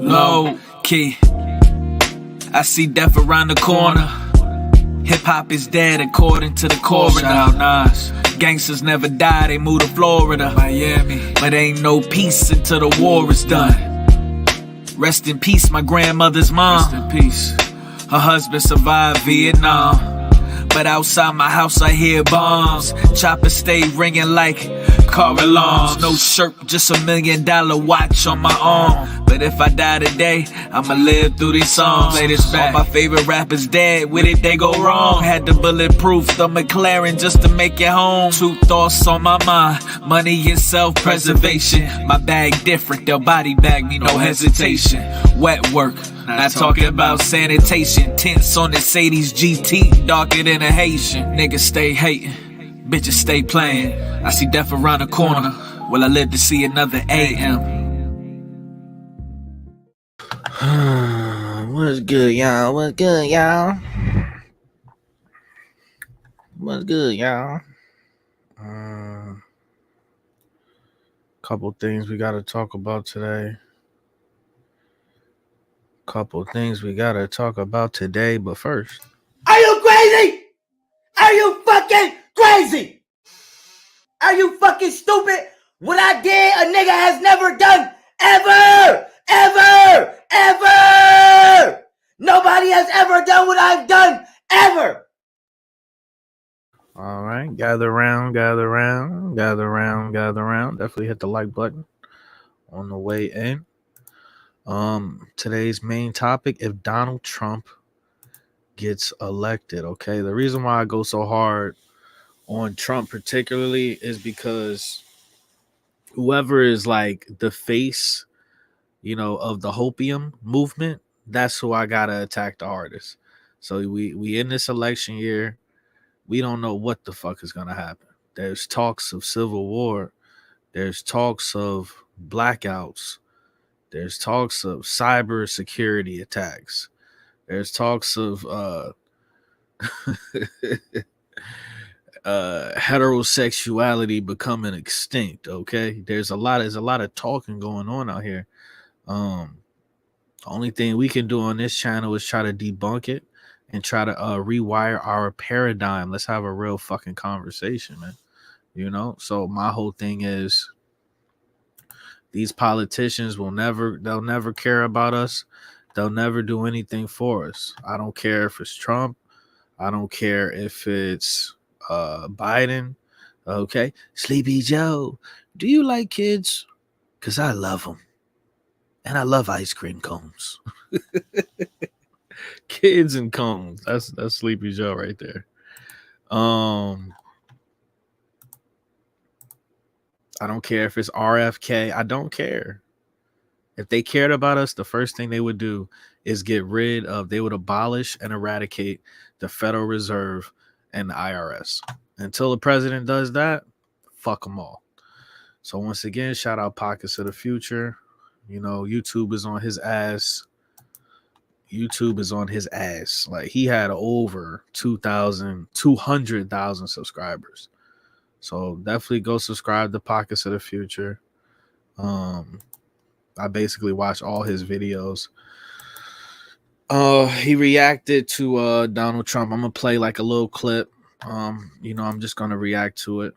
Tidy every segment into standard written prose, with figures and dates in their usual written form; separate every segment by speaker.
Speaker 1: Low key, I see death around the corner. Hip hop is dead according to the coroner. Shout out Nas. Gangsters never die, they move to Florida, Miami. But ain't no peace until the war is done. Rest in peace, my grandmother's mom. Rest in peace. Her husband survived Vietnam. But outside my house I hear bombs. Choppers stay ringing like car alarms. No shirt, just $1 million watch on my arm. But if I die today, I'ma live through these songs. Play this back. All my favorite rappers dead, with it they go wrong. Had the bulletproof, the McLaren just to make it home. Two thoughts on my mind, money and self-preservation. My bag different, they'll body bag me, no hesitation. Wet work, not talking about sanitation. Tints on the Sadie's GT, darker than a Haitian. Niggas stay hating, bitches stay playing. I see death around the corner, will I live to see another AM?
Speaker 2: What's good, y'all? What's good, y'all? What's good, y'all? Couple things we gotta talk about today. But first,
Speaker 3: are you crazy? Are you fucking crazy? Are you fucking stupid? What I did, a nigga has never done ever. Nobody has ever done what I've done ever.
Speaker 2: all right, gather around. Definitely hit the like button on the way in. Today's main topic: if Donald Trump gets elected. Okay, the reason why I go so hard on Trump particularly is because whoever is like the face, of the Hopium movement, that's who I gotta attack the hardest. So we in this election year, we don't know what the fuck is gonna happen. There's talks of civil war, there's talks of blackouts, there's talks of cyber security attacks, there's talks of heterosexuality becoming extinct. Okay, there's a lot of talking going on out here. The only thing we can do on this channel is try to debunk it and try to rewire our paradigm. Let's have a real fucking conversation, man. So my whole thing is these politicians they'll never care about us. They'll never do anything for us. I don't care if it's Trump. I don't care if it's Biden. Okay. Sleepy Joe, do you like kids? Because I love them. And I love ice cream cones. Kids and cones. That's Sleepy Joe right there. I don't care if it's RFK. I don't care. If they cared about us, the first thing they would do is they would abolish and eradicate the Federal Reserve and the IRS. Until the president does that, fuck them all. So once again, shout out Pockets of the Future. YouTube is on his ass. Like, he had over 200,000 subscribers. So definitely go subscribe to Pockets of the Future. I basically watch all his videos. He reacted to Donald Trump. I'm gonna play like a little clip. I'm just gonna react to it.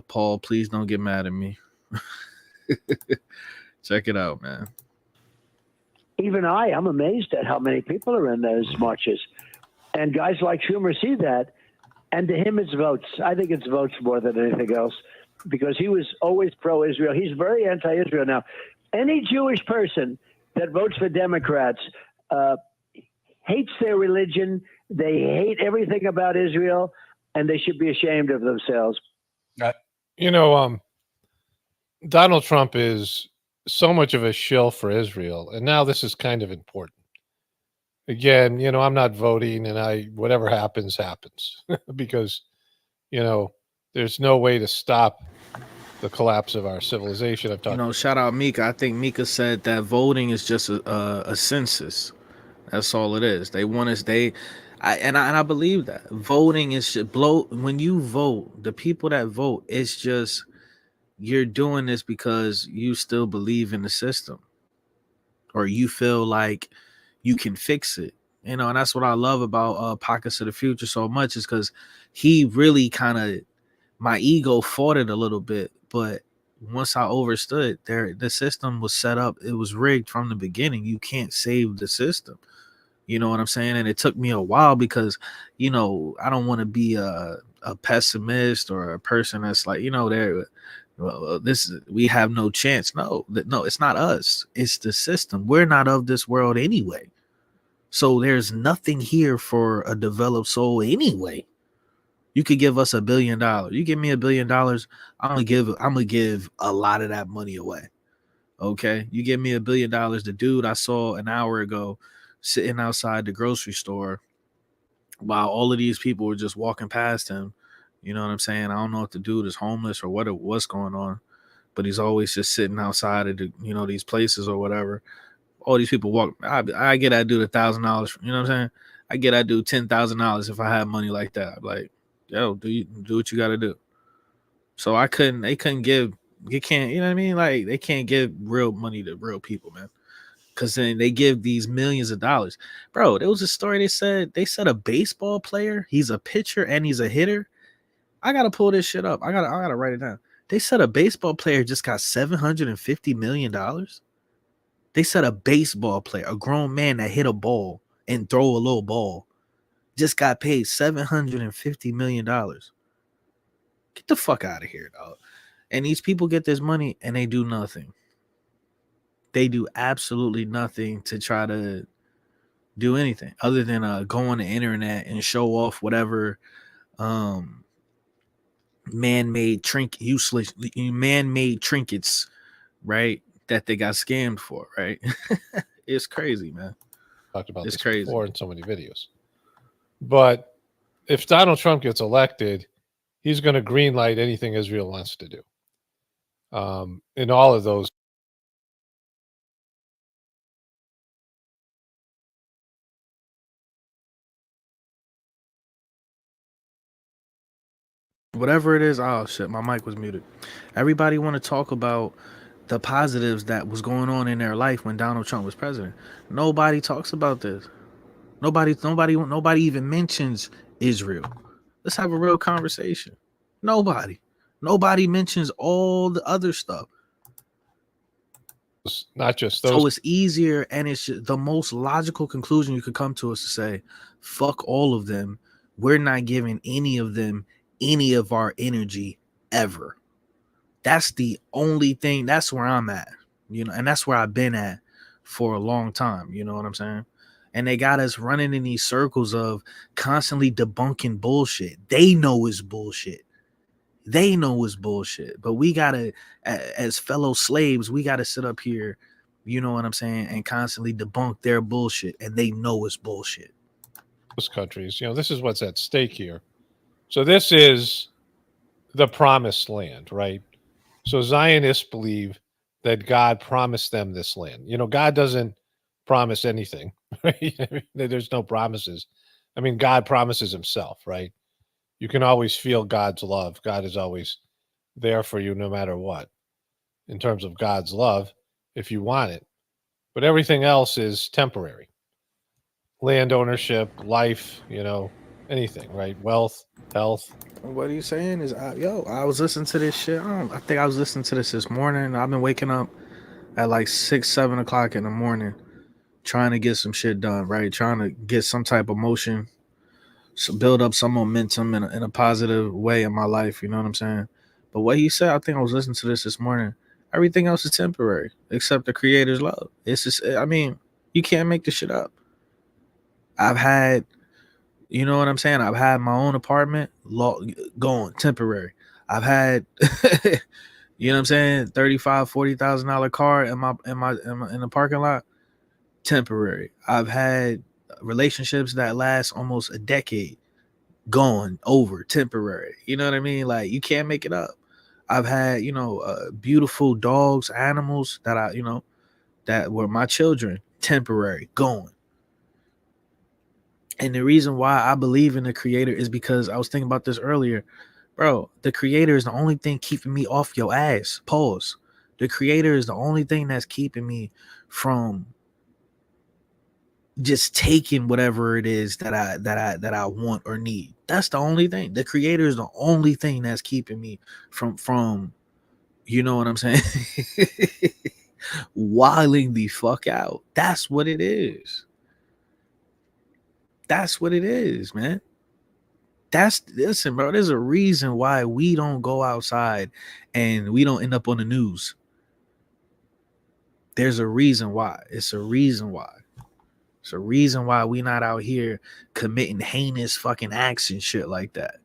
Speaker 2: Paul, please don't get mad at me. Check it out, man.
Speaker 4: Even I'm amazed at how many people are in those marches. And guys like Schumer see that. And to him, it's votes. I think it's votes more than anything else, because he was always pro-Israel. He's very anti-Israel now. Any Jewish person that votes for Democrats hates their religion. They hate everything about Israel, and they should be ashamed of themselves.
Speaker 5: Donald Trump is so much of a shill for Israel, and now this is kind of important. Again, I'm not voting, and whatever happens because there's no way to stop the collapse of our civilization. I've talked.
Speaker 2: Shout out Mika. I think Mika said that voting is just a census. That's all it is. They want us. I believe that voting is when you vote, the people that vote, it's just you're doing this because you still believe in the system. or you feel like you can fix it. And that's what I love about Pockets of the Future so much, is because he really kind of, my ego fought it a little bit, but once I overstood the system was set up, it was rigged from the beginning. You can't save the system. You know what I'm saying? And it took me a while because, I don't want to be a pessimist or a person that's like, we have no chance. No, it's not us. It's the system. We're not of this world anyway. So there's nothing here for a developed soul anyway. You could give us $1 billion. You give me $1 billion, I'm gonna give a lot of that money away. Okay, you give me $1 billion. The dude I saw an hour ago sitting outside the grocery store while all of these people were just walking past him. You know what I'm saying? I don't know if the dude is homeless or what's going on, but he's always just sitting outside of these places or whatever. All these people walk. I get that dude $1,000. You know what I'm saying? I get that dude $10,000 if I had money like that. I'm like, yo, do what you got to do. So they couldn't give. You can't. You know what I mean? Like, they can't give real money to real people, man. Because then they give these millions of dollars. Bro, there was a story they said a baseball player, he's a pitcher and he's a hitter. I gotta pull this shit up. I gotta write it down. They said a baseball player just got $750 million. They said a baseball player, a grown man that hit a ball and throw a little ball, just got paid $750 million. Get the fuck out of here, dog. And these people get this money and they do nothing. They do absolutely nothing to try to do anything other than go on the internet and show off whatever man-made trinkets, right? That they got scammed for, right? It's crazy, man.
Speaker 5: Talked about
Speaker 2: It's
Speaker 5: this
Speaker 2: crazy.
Speaker 5: before in so many videos. But if Donald Trump gets elected, he's going to greenlight anything Israel wants to do. In all of those.
Speaker 2: Whatever it is, oh shit, my mic was muted. Everybody want to talk about the positives that was going on in their life when Donald Trump was president. Nobody talks about this. Nobody even mentions Israel. Let's have a real conversation. Nobody mentions all the other stuff.
Speaker 5: Not just those.
Speaker 2: So it's easier, and it's just the most logical conclusion you could come to is to say, fuck all of them. We're not giving any of them any of our energy ever. That's the only thing. That's where I'm at, and that's where I've been at for a long time. You know what I'm saying? And they got us running in these circles of constantly debunking bullshit. They know it's bullshit. But we gotta, as fellow slaves, we gotta sit up here, you know what I'm saying, and constantly debunk their bullshit, and they know it's bullshit.
Speaker 5: Those countries, this is what's at stake here. So this is the promised land, right? So Zionists believe that God promised them this land. God doesn't promise anything, right? There's no promises. I mean, God promises himself, right? You can always feel God's love. God is always there for you no matter what, in terms of God's love, if you want it. But everything else is temporary. Land ownership, life, anything, right? Wealth, health.
Speaker 2: What are you saying is, I was listening to this shit. I think I was listening to this morning. I've been waking up at like 6, 7 o'clock in the morning, trying to get some shit done, right? Trying to get some type of motion, build up some momentum in a positive way in my life. You know what I'm saying? But what he said, I think I was listening to this morning. Everything else is temporary except the Creator's love. It's just, you can't make this shit up. I've had, you know what I'm saying? I've had my own apartment going temporary. I've had, you know what I'm saying? $35,000-$40,000 car in the parking lot, temporary. I've had relationships that last almost a decade, going over, temporary. You know what I mean? Like, you can't make it up. I've had, beautiful dogs, animals that that were my children, temporary, going. And the reason why I believe in the Creator is because I was thinking about this earlier. Bro, the Creator is the only thing keeping me off your ass. Pause. The Creator is the only thing that's keeping me from just taking whatever it is that I want or need. That's the only thing. The creator is the only thing that's keeping me from you know what I'm saying? Wilding the fuck out. That's what it is. That's what it is, man. Listen, bro. There's a reason why we don't go outside and we don't end up on the news. There's a reason why. It's a reason why. It's a reason why we not out here committing heinous fucking acts and shit like that.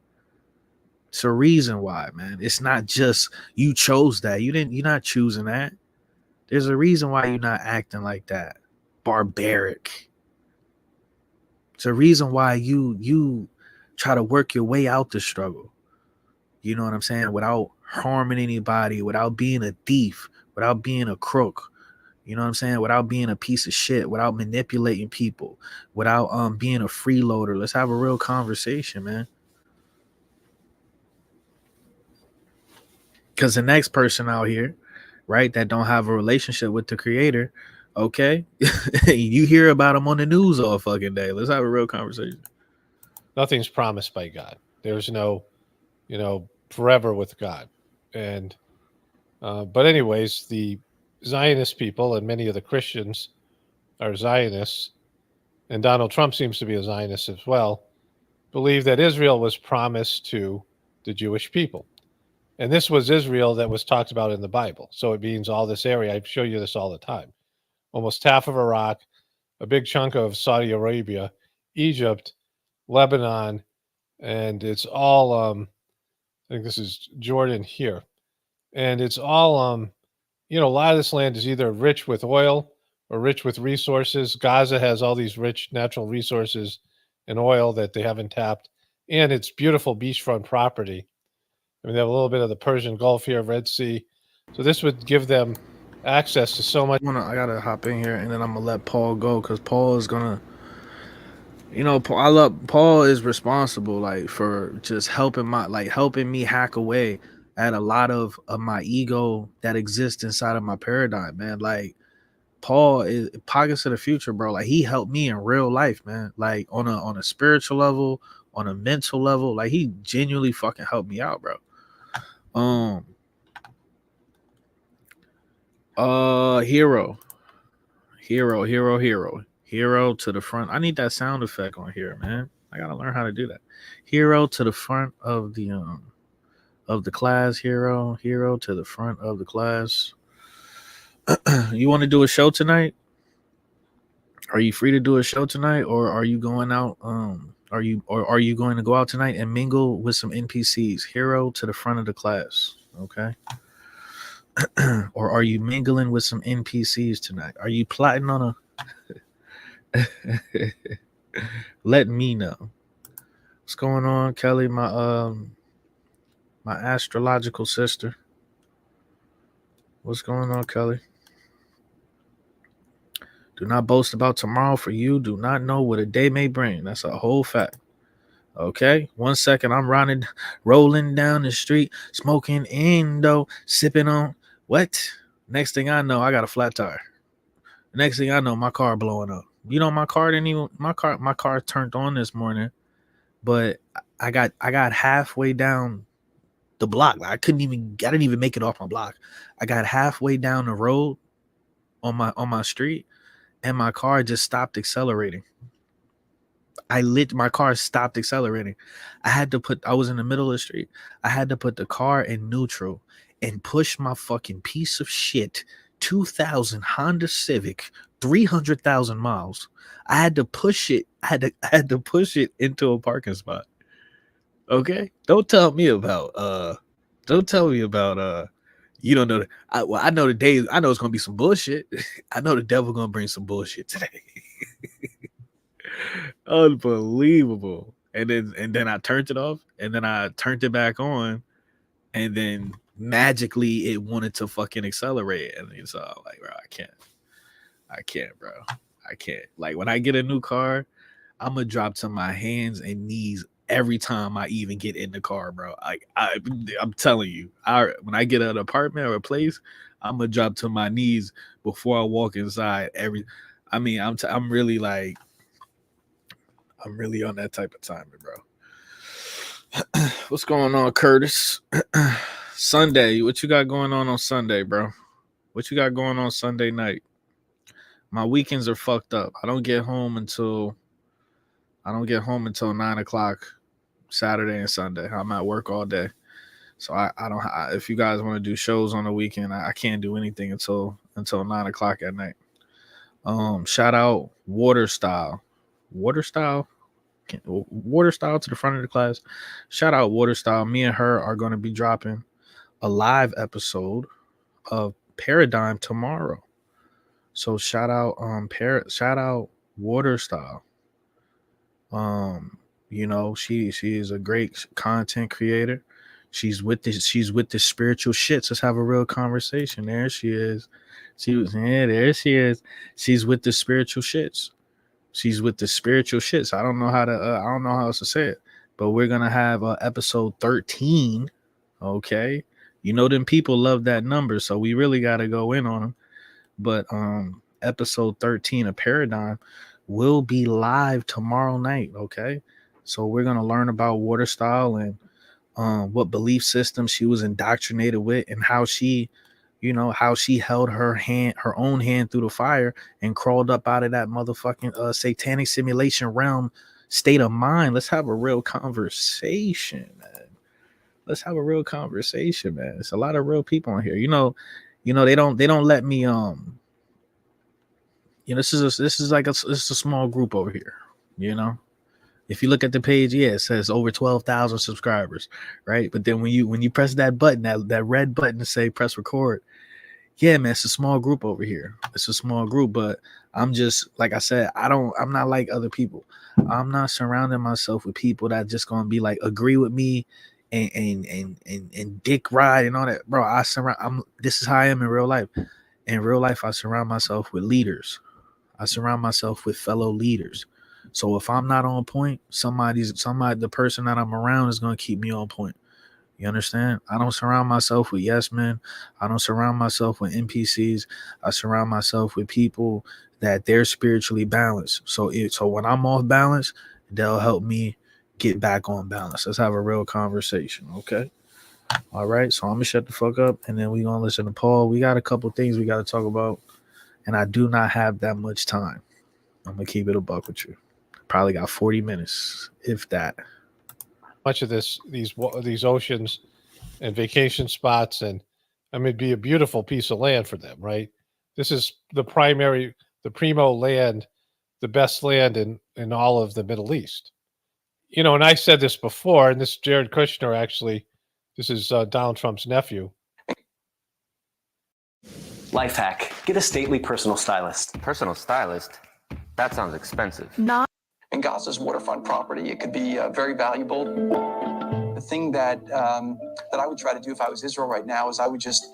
Speaker 2: It's a reason why, man. It's not just you chose that. You're not choosing that. There's a reason why you're not acting like that. Barbaric. It's a reason why you try to work your way out the struggle. You know what I'm saying? Without harming anybody, without being a thief, without being a crook. You know what I'm saying? Without being a piece of shit, without manipulating people, without being a freeloader. Let's have a real conversation, man. Because the next person out here, right, that don't have a relationship with the creator, okay, you hear about them on the news all fucking day. Let's have a real conversation.
Speaker 5: Nothing's promised by God. There's no, forever with God. And, but anyways, the Zionist people and many of the Christians are Zionists, and Donald Trump seems to be a Zionist as well, believe that Israel was promised to the Jewish people. And this was Israel that was talked about in the Bible. So it means all this area. I show you this all the time. Almost half of Iraq, a big chunk of Saudi Arabia, Egypt, Lebanon, and it's all, I think this is Jordan here. And it's all, a lot of this land is either rich with oil or rich with resources. Gaza has all these rich natural resources and oil that they haven't tapped. And it's beautiful beachfront property. I mean, they have a little bit of the Persian Gulf here, Red Sea. So this would give them access to so much.
Speaker 2: I gotta hop in here and then I'm gonna let Paul go because Paul is gonna, Paul is responsible like for just helping me hack away at a lot of my ego that exists inside of my paradigm, man. Like Paul is pockets of the future, bro. Like he helped me in real life, man. Like on a spiritual level, on a mental level, like he genuinely fucking helped me out, bro. Hero to the front. I need that sound effect on here, man. I gotta learn how to do that. Hero to the front of the class. Hero to the front of the class. You want to do a show tonight? Are you free to do a show tonight, or are you going out? Are you going to go out tonight and mingle with some NPCs? Hero to the front of the class, okay? Or are you mingling with some NPCs tonight? Are you plotting on a? Let me know what's going on, Kelly. My astrological sister. What's going on, Kelly? Do not boast about tomorrow, for you do not know what a day may bring. That's a whole fact. Okay, 1 second. I'm rolling down the street, smoking Indo, sipping on what? Next thing I know, I got a flat tire. Next thing I know, my car blowing up. My car turned on this morning, but I got halfway down the block. I didn't even make it off my block. I got halfway down the road on my street, and my car just stopped accelerating. My car stopped accelerating. I was in the middle of the street. I had to put the car in neutral and push my fucking piece of shit 2000 Honda Civic, 300,000 miles. I had to push it. I had to push it into a parking spot. Okay? Don't tell me about you don't know. I know the day. I know it's gonna be some bullshit. I know the devil gonna bring some bullshit today. Unbelievable. And then I turned it off, and then I turned it back on, and then magically it wanted to fucking accelerate. And so I'm like, bro, I can't, bro. I can't. Like when I get a new car, I'm gonna drop to my hands and knees every time I even get in the car, bro. I'm telling you, when I get an apartment or a place, I'm gonna drop to my knees before I walk inside. I mean, I'm really like, I'm really on that type of timing, bro. What's going on, Curtis? Sunday, what you got going on Sunday, bro? What you got going on Sunday night? My weekends are fucked up. I don't get home until 9 o'clock Saturday and Sunday. I'm at work all day, so I don't. If you guys want to do shows on the weekend, I can't do anything until 9 o'clock at night. Shout out Water Style to the front of the class. Shout out Water Style. Me and her are going to be dropping a live episode of Paradigm tomorrow. So shout out Water Style. You know, she is a great content creator. She's with the spiritual shits. Let's have a real conversation. There she is. There she is. She's with the spiritual shits. I don't know how else to say it. But we're gonna have episode 13. Okay. You know them people love that number, so we really gotta go in on them. But episode 13 of Paradigm will be live tomorrow night. Okay. So we're gonna learn about Water Style and what belief system she was indoctrinated with, and how she held her own hand through the fire and crawled up out of that motherfucking satanic simulation realm state of mind. Let's have a real conversation, man. It's a lot of real people on here. They don't let me this is a small group over here. If you look at the page, it says over 12,000 subscribers, right? But then when you press that button, that red button to say press record, yeah, man, it's a small group over here. It's a small group, but I'm just, like I said, I'm not like other people. I'm not surrounding myself with people that just gonna be like agree with me and dick ride and all that, bro. This is how I am in real life. In real life, I surround myself with leaders. I surround myself with fellow leaders. So if I'm not on point, the person that I'm around is going to keep me on point. You understand? I don't surround myself with yes men. I don't surround myself with NPCs. I surround myself with people that they're spiritually balanced. So when I'm off balance, they'll help me get back on balance. Let's have a real conversation, okay? All right, so I'm going to shut the fuck up, and then we're going to listen to Paul. We got a couple things we got to talk about, and I do not have that much time. I'm going to keep it a buck with you. Probably got 40 minutes, if that.
Speaker 5: Much of these oceans and vacation spots, and it'd be a beautiful piece of land for them, right? This is the primo land, the best land in all of the Middle East. And I said this before, and this Jared Kushner actually, this is Donald Trump's nephew.
Speaker 6: Life hack: get a stately personal stylist.
Speaker 7: Personal stylist? That sounds expensive.
Speaker 8: In Gaza's waterfront property, it could be very valuable. The thing that I would try to do if I was Israel right now is I would just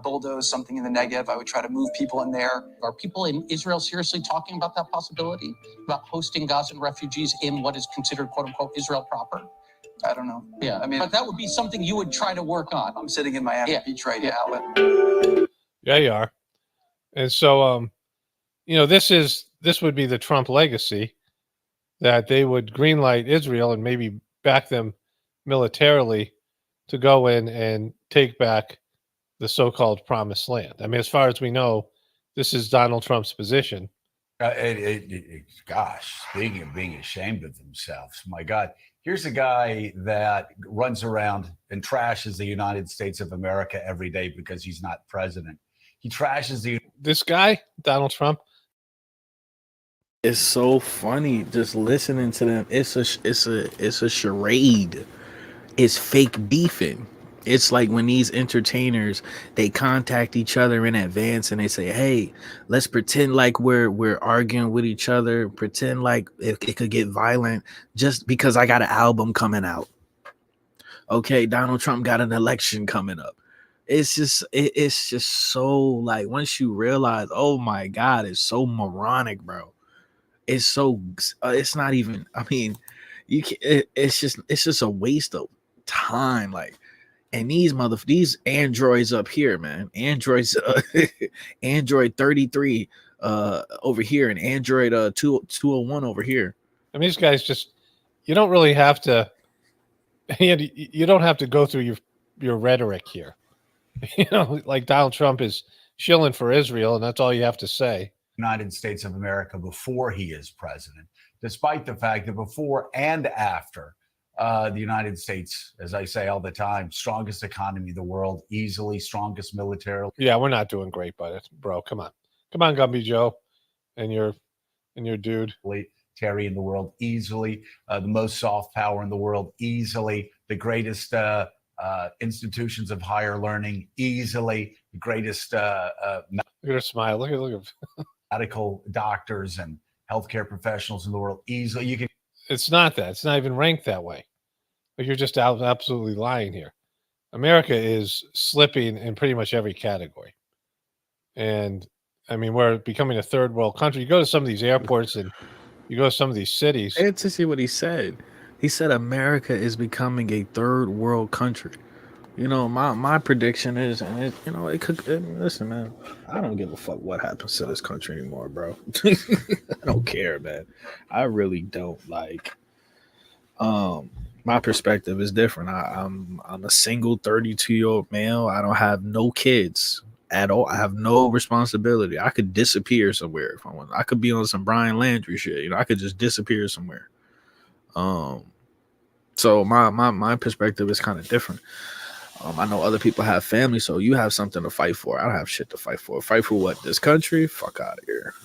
Speaker 8: bulldoze something in the Negev. I would try to move people in there.
Speaker 9: Are people in Israel seriously talking about that possibility, about hosting Gazan refugees in what is considered, quote unquote, Israel proper?
Speaker 8: I don't know.
Speaker 9: Yeah, but that would be something you would try to work on.
Speaker 8: I'm sitting in Miami Beach right now.
Speaker 5: Yeah, you are. And so, this would be the Trump legacy, that they would greenlight Israel and maybe back them militarily to go in and take back the so-called promised land. I mean, as far as we know, this is Donald Trump's position.
Speaker 10: Gosh, speaking of being ashamed of themselves, my God, here's a guy that runs around and trashes the United States of America every day because he's not president. He trashes
Speaker 5: this guy, Donald Trump.
Speaker 2: It's so funny just listening to them. It's a charade. It's fake beefing. It's like when these entertainers, they contact each other in advance and they say, hey, let's pretend like we're arguing with each other, pretend like it could get violent just because I got an album coming out. Okay, Donald Trump got an election coming up. It's just so, like, once you realize, oh my God, it's so moronic, bro. It's so, it's not even, I mean, it's just a waste of time. Like, And these androids up here, man, androids, Android 33 over here, and Android 201 over here.
Speaker 5: I mean, these guys just, you don't really have to, you don't have to go through your rhetoric here. Like Donald Trump is shilling for Israel, and that's all you have to say.
Speaker 10: United States of America before he is president, despite the fact that before and after the United States, as I say all the time, strongest economy in the world, easily strongest military.
Speaker 5: Yeah, we're not doing great, bro. Come on, Gumby Joe, and your dude.
Speaker 10: Terry in the world, easily the most soft power in the world, easily the greatest institutions of higher learning, easily the greatest.
Speaker 5: Look at her smile. Look at
Speaker 10: medical doctors and healthcare professionals in the world. Easily, you can.
Speaker 5: It's not that. It's not even ranked that way. But you're just absolutely lying here. America is slipping in pretty much every category, and I mean, we're becoming a third world country. You go to some of these airports and you go to some of these cities.
Speaker 2: And to see what he said. He said America is becoming a third world country. My prediction is, and it could. Listen, man, I don't give a fuck what happens to this country anymore, bro. I don't care, man. I really don't. Like, my perspective is different. I'm a single 32-year-old male. I don't have no kids at all. I have no responsibility. I could disappear somewhere if I want. I could be on some Brian Landry shit. I could just disappear somewhere. So my perspective is kind of different. I know other people have family, so you have something to fight for. I don't have shit to fight for. Fight for what? This country? Fuck out of here.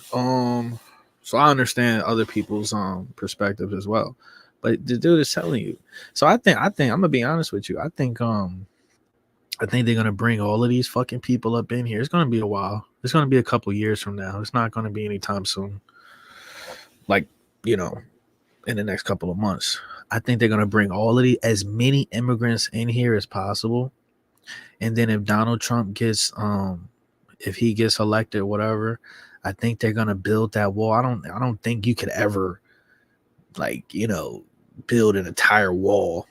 Speaker 2: So I understand other people's perspectives as well. But the dude is telling you. So I think I'm gonna be honest with you. I think they're gonna bring all of these fucking people up in here. It's gonna be a while. It's gonna be a couple years from now. It's not gonna be anytime soon. Like, in the next couple of months. I think they're gonna bring as many immigrants in here as possible. And then if Donald Trump gets if he gets elected, whatever, I think they're gonna build that wall. I don't think you could ever build an entire wall,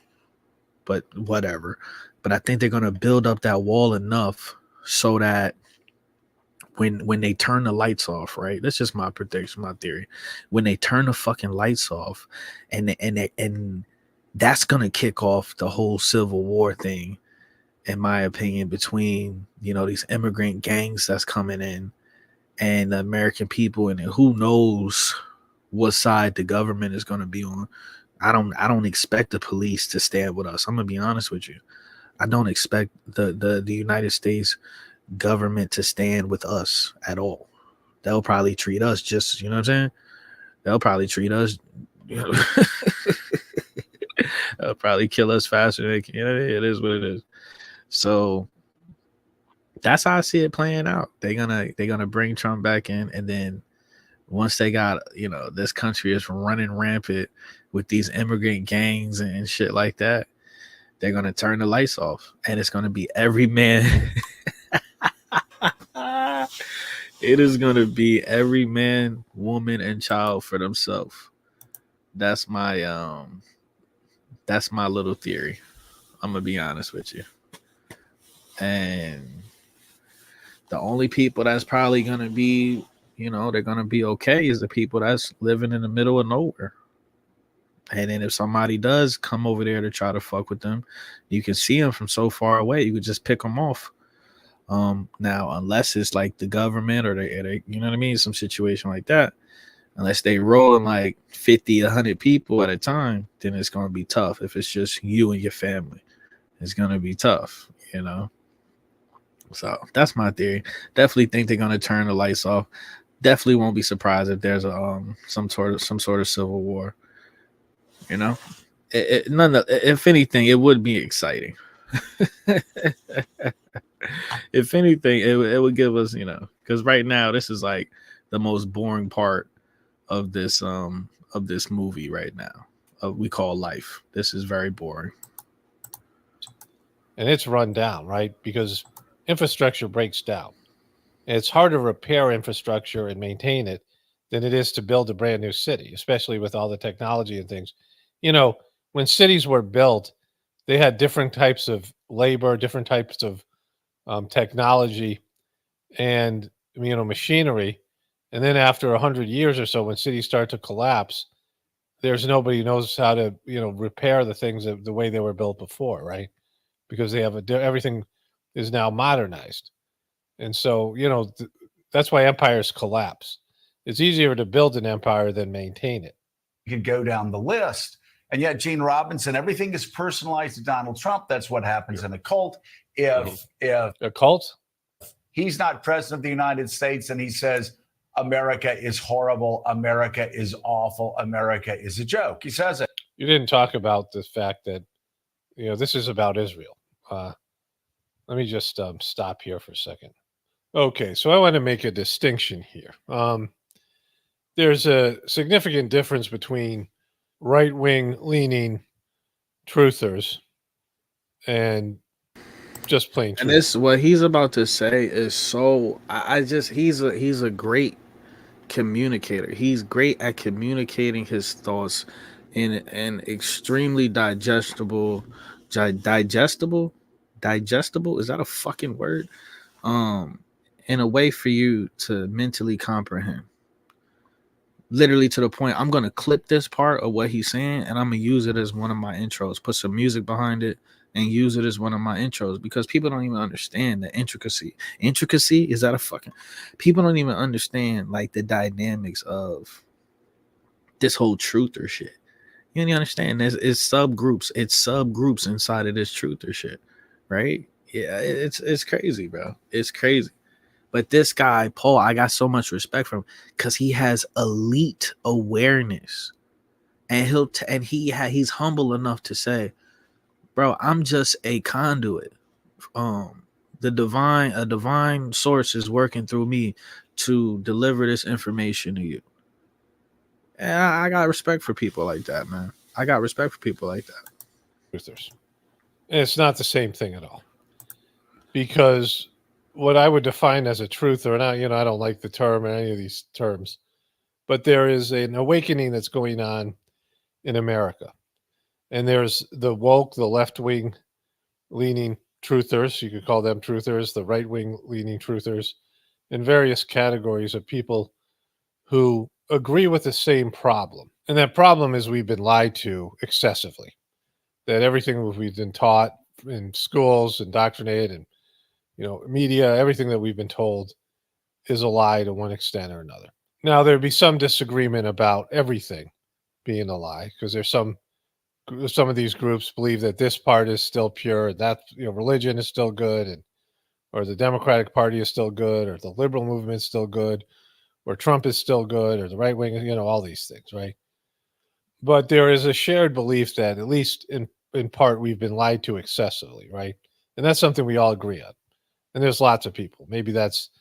Speaker 2: but whatever. But I think they're gonna build up that wall enough so that when they turn the lights off, right? That's just my prediction, my theory. When they turn the fucking lights off, and that's gonna kick off the whole Civil War thing, in my opinion, between these immigrant gangs that's coming in and the American people, and who knows what side the government is gonna be on. I don't expect the police to stand with us. I'm gonna be honest with you. I don't expect the United States government to stand with us at all. They'll probably treat us just, you know what I'm saying? They'll probably treat us, they'll probably kill us faster. It is what it is. So that's how I see it playing out. They're gonna bring Trump back in, and then once they got, this country is running rampant with these immigrant gangs and shit like that, they're gonna turn the lights off, and it's gonna be every man. It is gonna be every man, woman, and child for themselves. That's my little theory. I'm gonna be honest with you. And the only people that's probably gonna be, they're gonna be okay is the people that's living in the middle of nowhere. And then if somebody does come over there to try to fuck with them, you can see them from so far away. You could just pick them off. Now, unless it's like the government or they, you know what I mean? Some situation like that, unless they rolling like 50, 100 people at a time, then it's going to be tough. If it's just you and your family, it's going to be tough, So that's my theory. Definitely think they're going to turn the lights off. Definitely won't be surprised if there's some sort of civil war. If anything, it would be exciting. If anything, it would give us, because right now this is like the most boring part of this movie right now. We call life. This is very boring.
Speaker 5: And it's run down, right? Because infrastructure breaks down. And it's hard to repair infrastructure and maintain it than it is to build a brand new city, especially with all the technology and things. When cities were built, they had different types of labor, different types of technology, and machinery. And then after 100 years or so, when cities start to collapse, there's nobody who knows how to repair the things the way they were built before, right? Because they have everything is now modernized, and so that's why empires collapse. It's easier to build an empire than maintain it.
Speaker 10: You can go down the list. And yet, Gene Robinson, everything is personalized to Donald Trump. That's what happens in a cult. If
Speaker 5: A cult?
Speaker 10: he's not president of the United States and he says, America is horrible, America is awful, America is a joke. He says it.
Speaker 5: You didn't talk about the fact that this is about Israel. Let me just stop here for a second. Okay, so I want to make a distinction here. There's a significant difference between right-wing leaning truthers and just plain truth.
Speaker 2: And this, what he's about to say is so. He's a great communicator. He's great at communicating his thoughts in an extremely digestible. Is that a fucking word? In a way for you to mentally comprehend. Literally to the point, I'm going to clip this part of what he's saying and I'm going to use it as one of my intros, put some music behind it and use it as one of my intros, because people don't even understand the intricacy. Intricacy? Is that a fucking... People don't even understand like the dynamics of this whole truther shit. You don't understand. It's subgroups. It's subgroups inside of this truther shit, right? Yeah, it's crazy, bro. It's crazy. But this guy, Paul, I got so much respect for him because he has elite awareness, and he's humble enough to say, "Bro, I'm just a conduit. A divine source is working through me to deliver this information to you." And I got respect for people like that, man. I got respect for people like that.
Speaker 5: Truthers. And it's not the same thing at all, because what I would define as a truther, and I don't like the term or any of these terms, but there is an awakening that's going on in America. And there's the woke, the left-wing leaning truthers, you could call them truthers, the right-wing leaning truthers, and various categories of people who agree with the same problem. And that problem is we've been lied to excessively. That everything we've been taught in schools, indoctrinated, and media, everything that we've been told is a lie to one extent or another. Now, there'd be some disagreement about everything being a lie, because there's some of these groups believe that this part is still pure, that religion is still good, or the Democratic Party is still good, or the liberal movement is still good, or Trump is still good, or the right wing, all these things, right? But there is a shared belief that, at least in part, we've been lied to excessively, right? And that's something we all agree on. And there's lots of people. Maybe that's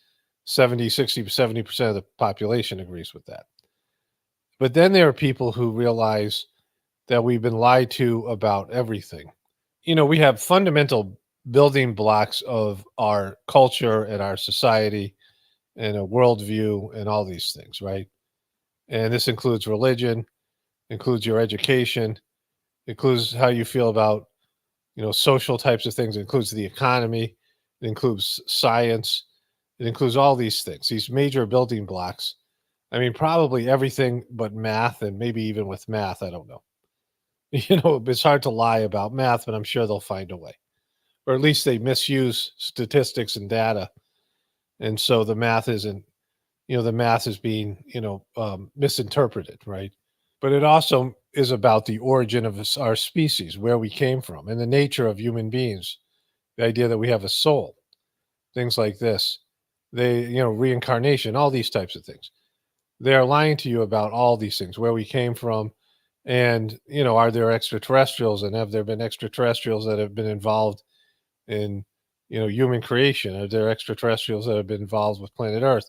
Speaker 5: 70, 60, 70% of the population agrees with that. But then there are people who realize that we've been lied to about everything. We have fundamental building blocks of our culture and our society and a worldview and all these things, right? And this includes religion, includes your education, includes how you feel about, social types of things. It includes the economy. It includes science. It includes all these things, these major building blocks. I mean, probably everything but math, and maybe even with math, I don't know. It's hard to lie about math, but I'm sure they'll find a way. Or at least they misuse statistics and data. And so the math isn't, the math is being, misinterpreted, right? But it also is about the origin of our species, where we came from, and the nature of human beings. The idea that we have a soul, things like this, reincarnation, all these types of things. They are lying to you about all these things, where we came from, and, are there extraterrestrials, and have there been extraterrestrials that have been involved in, human creation? Are there extraterrestrials that have been involved with planet Earth?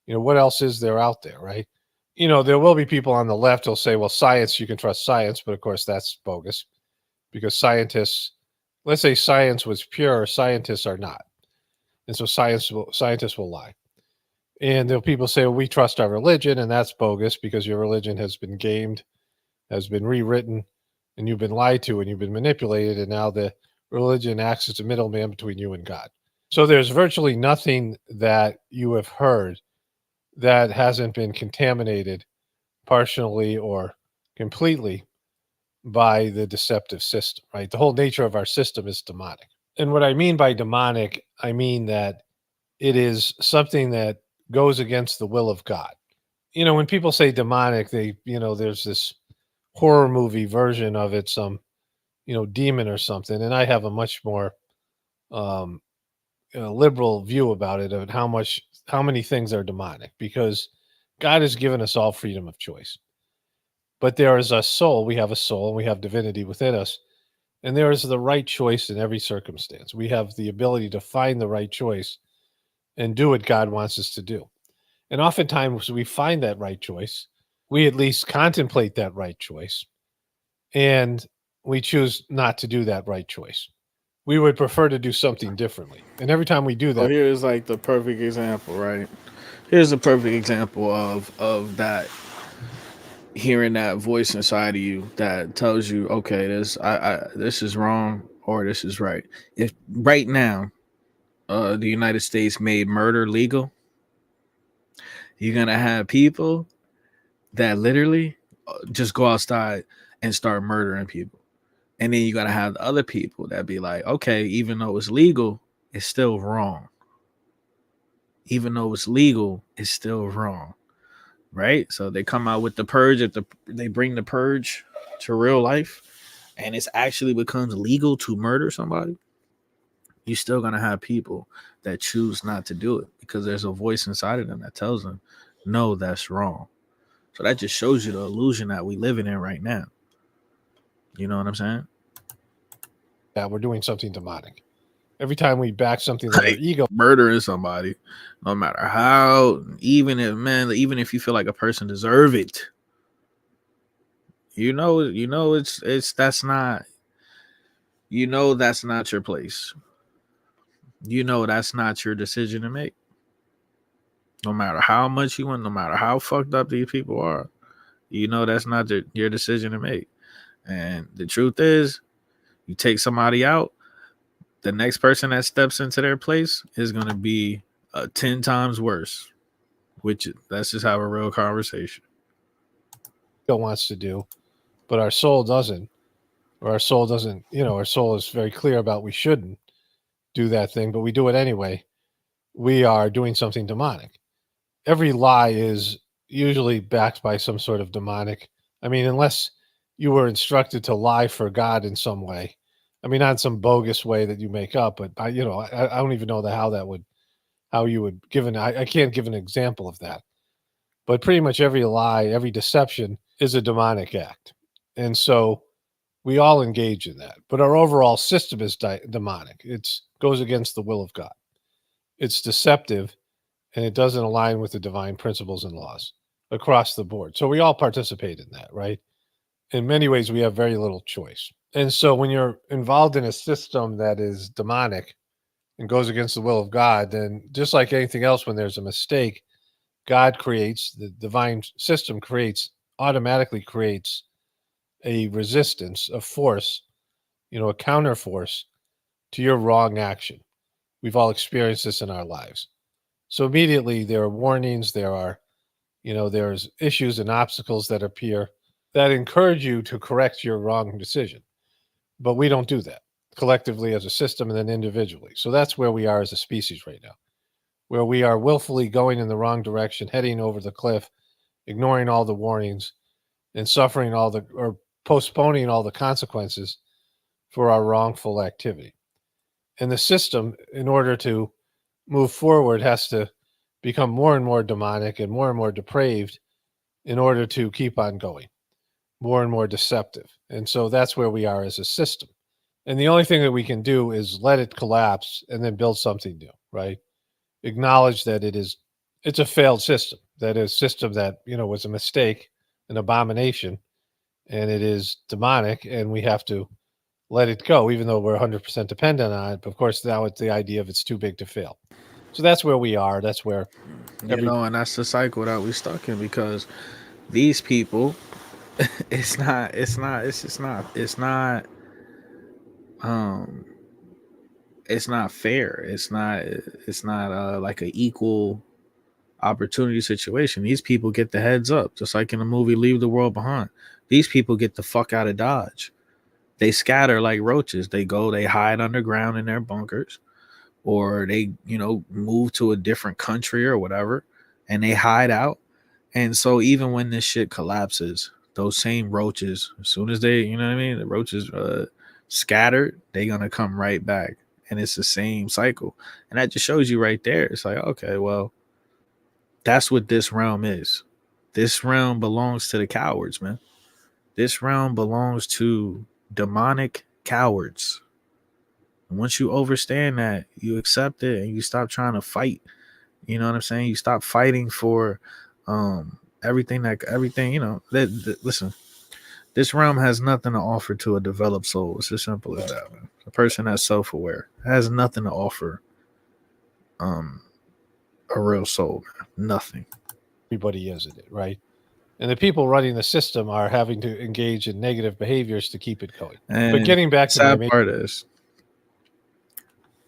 Speaker 5: What else is there out there, right? There will be people on the left who'll say, well, science, you can trust science, but of course that's bogus, because scientists, let's say science was pure, scientists are not. And so scientists will lie. And there'll people say, well, we trust our religion, and that's bogus because your religion has been gamed, has been rewritten, and you've been lied to, and you've been manipulated, and now the religion acts as a middleman between you and God. So there's virtually nothing that you have heard that hasn't been contaminated partially or completely by the deceptive system, right? The whole nature of our system is demonic. And what I mean by demonic, I mean that it is something that goes against the will of God. You know, when people say demonic, they, there's this horror movie version of it, some, demon or something. And I have a much more liberal view about it, of how many things are demonic, because God has given us all freedom of choice. But there is a soul, we have a soul, and we have divinity within us. And there is the right choice in every circumstance. We have the ability to find the right choice and do what God wants us to do. And oftentimes we find that right choice. We at least contemplate that right choice. And we choose not to do that right choice. We would prefer to do something differently. And every time we do that.
Speaker 2: So here's like the perfect example, right? Here's a perfect example of that. Hearing that voice inside of you that tells you, okay, this is wrong or this is right. If right now the United States made murder legal, you're gonna have people that literally just go outside and start murdering people. And then you're gonna have the other people that be like, okay, even though it's legal, it's still wrong. Even though it's legal, it's still wrong. Right? So they come out with the purge. If they bring the purge to real life and it's actually becomes legal to murder somebody, you're still going to have people that choose not to do it because there's a voice inside of them that tells them, no, that's wrong. So that just shows you the illusion that we living in right now. You know what I'm saying?
Speaker 5: Yeah, we're doing something demonic. Every time we back something like our ego,
Speaker 2: murdering somebody, no matter how, even if you feel like a person deserve it, that's not your place. That's not your decision to make. No matter how much you want, no matter how fucked up these people are, that's not your decision to make. And the truth is, you take somebody out, the next person that steps into their place is going to be 10 times worse, let's just have a real conversation.
Speaker 5: Wants to do, but our soul doesn't, or our soul doesn't, our soul is very clear about we shouldn't do that thing, but we do it anyway. We are doing something demonic. Every lie is usually backed by some sort of demonic. I mean, unless you were instructed to lie for God in some way. I mean, not some bogus way that you make up, but I don't even know how you would I can't give an example of that. But pretty much every lie, every deception is a demonic act. And so we all engage in that. But our overall system is demonic. It goes against the will of God. It's deceptive, and it doesn't align with the divine principles and laws across the board. So we all participate in that, right? In many ways, we have very little choice. And so when you're involved in a system that is demonic and goes against the will of God, then just like anything else, when there's a mistake, God creates, the divine system automatically creates a resistance, a force, a counter force to your wrong action. We've all experienced this in our lives. So immediately there are warnings, there's issues and obstacles that appear that encourage you to correct your wrong decision. But we don't do that collectively as a system and then individually. So that's where we are as a species right now, where we are willfully going in the wrong direction, heading over the cliff, ignoring all the warnings and suffering or postponing all the consequences for our wrongful activity. And the system, in order to move forward, has to become more and more demonic and more depraved in order to keep on going, more and more deceptive. And so that's where we are as a system. And the only thing that we can do is let it collapse and then build something new, right? Acknowledge that it's a failed system, that is a system that, was a mistake, an abomination, and it is demonic, and we have to let it go, even though we're 100% dependent on it. But of course, now it's the idea of it's too big to fail. So that's where we are. That's where,
Speaker 2: and that's the cycle that we're stuck in, because these people, it's not fair. It's not like an equal opportunity situation. These people get the heads up, just like in the movie Leave the World Behind. These people get the fuck out of Dodge. They scatter like roaches. They go, they hide underground in their bunkers, or they, move to a different country or whatever, and they hide out. And so even when this shit collapses, those same roaches, as soon as they, the roaches scattered, they gonna come right back. And it's the same cycle. And that just shows you right there. It's like, okay, well, that's what this realm is. This realm belongs to the cowards, man. This realm belongs to demonic cowards. And once you understand that, you accept it and you stop trying to fight. You know what I'm saying? You stop fighting for everything. Listen, this realm has nothing to offer to a developed soul. It's as simple as that, man. A person that's self-aware has nothing to offer a real soul, man. Nothing.
Speaker 5: Everybody is in it, right? And the people running the system are having to engage in negative behaviors to keep it going.
Speaker 2: And
Speaker 5: but getting back to
Speaker 2: sad part is,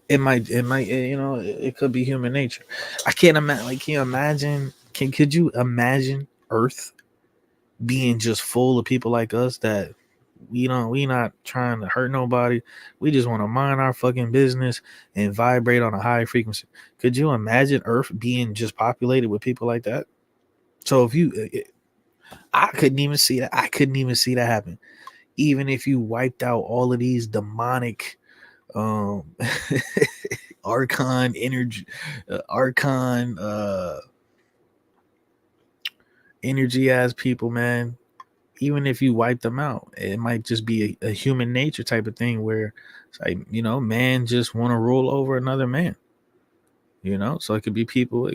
Speaker 2: it might, it could be human nature. I can't imagine. Like, can you imagine? Could you imagine Earth being just full of people like us that we not trying to hurt nobody. We just want to mind our fucking business and vibrate on a high frequency. Could you imagine Earth being just populated with people like that? So I couldn't even see that. I couldn't even see that happen. Even if you wiped out all of these demonic archon energy, energy as people, man. Even if you wipe them out, it might just be a human nature type of thing where it's like, man just want to rule over another man. So it could be people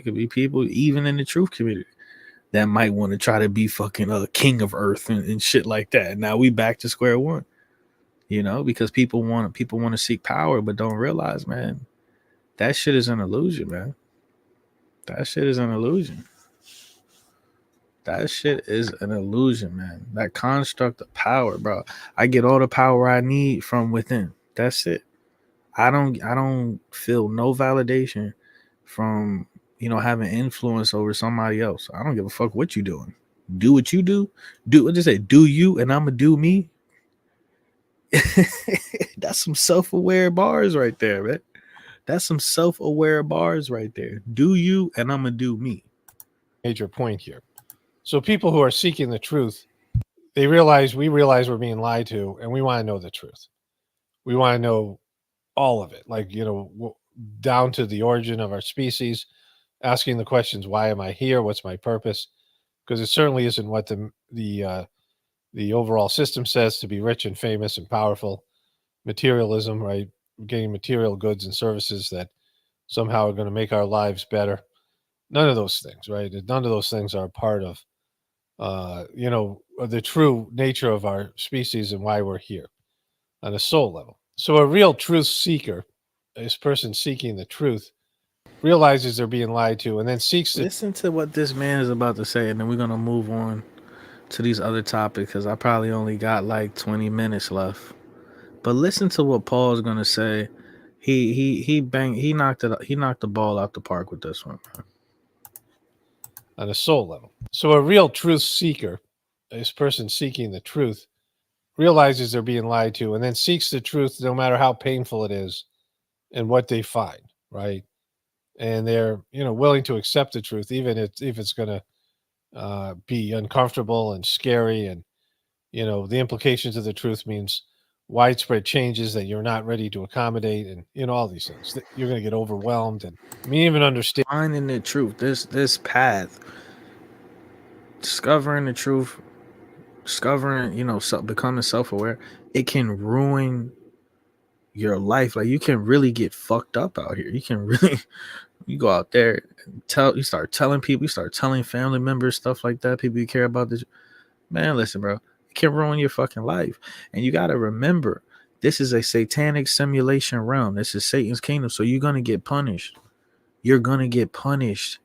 Speaker 2: even in the truth community that might want to try to be fucking king of Earth and shit like that. Now we back to square one, because people want to seek power, but don't realize, man, that shit is an illusion, man. That shit is an illusion. That shit is an illusion, man. That construct of power, bro. I get all the power I need from within. That's it. I don't feel no validation from, having influence over somebody else. I don't give a fuck what you doing. Do what you do. Do what they say. Do you, and I'ma do me. That's some self-aware bars right there, man. That's some self-aware bars right there. Do you, and I'ma do me.
Speaker 5: Major point here. So people who are seeking the truth, we realize we're being lied to, and we want to know the truth. We want to know all of it, like, down to the origin of our species, asking the questions, why am I here? What's my purpose? Because it certainly isn't what the overall system says, to be rich and famous and powerful. Materialism, right? Getting material goods and services that somehow are going to make our lives better. None of those things, right? None of those things are part of the true nature of our species and why we're here on a soul level. So a real truth seeker, this person seeking the truth, realizes they're being lied to and then seeks to
Speaker 2: listen to what this man is about to say, and then we're going to move on to these other topics because I probably only got like 20 minutes left. But listen to what Paul's going to say. He knocked the ball out the park with this one, man.
Speaker 5: On a soul level. So a real truth seeker, this person seeking the truth, realizes they're being lied to and then seeks the truth no matter how painful it is and what they find, right? And they're, willing to accept the truth, even if it's going to be uncomfortable and scary. And, the implications of the truth means widespread changes that you're not ready to accommodate, and, all these things. You're going to get overwhelmed and even understand.
Speaker 2: Finding the truth, this path, discovering the truth, becoming self-aware, it can ruin your life. Like, you can really get fucked up out here. You can really, you go out there and you start telling people, you start telling family members, stuff like that, people you care about. This, man, listen, bro, it can ruin your fucking life. And you got to remember, this is a satanic simulation realm. This is Satan's kingdom. So you're going to get punished. You're going to get punished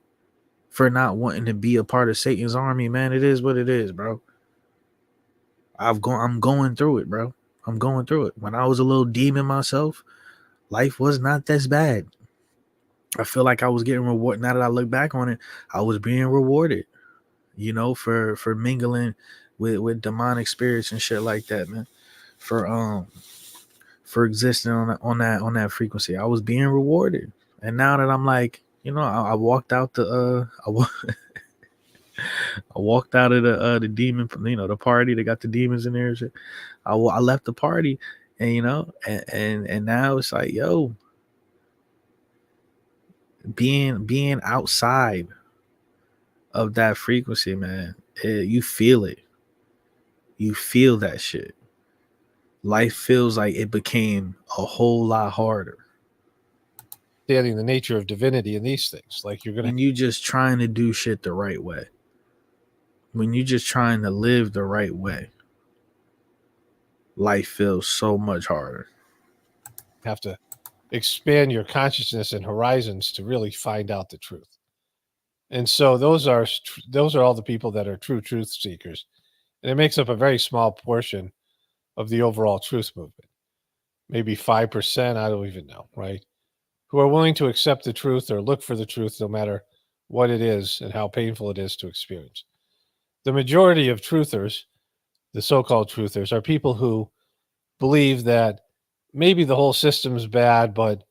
Speaker 2: for not wanting to be a part of Satan's army, man. It is what it is, bro. I'm going through it, bro. I'm going through it. When I was a little demon myself, life was not this bad. I feel like I was getting rewarded. Now that I look back on it, I was being rewarded, for mingling with demonic spirits and shit like that, man. For existing on that frequency, I was being rewarded. And now that I'm like, I walked out I walked out of the demon, the party. They got the demons in there and shit. I left the party, and and now it's like, yo, being outside of that frequency, man, you feel it. You feel that shit. Life feels like it became a whole lot harder.
Speaker 5: Understanding the nature of divinity in these things, like you're gonna.
Speaker 2: When you just trying to do shit the right way. When you just trying to live the right way, life feels so much harder.
Speaker 5: Have to expand your consciousness and horizons to really find out the truth. And so those are all the people that are true truth seekers. And it makes up a very small portion of the overall truth movement. Maybe 5%, I don't even know, right? Who are willing to accept the truth or look for the truth no matter what it is and how painful it is to experience. The majority of truthers, the so-called truthers, are people who believe that maybe the whole system's bad, but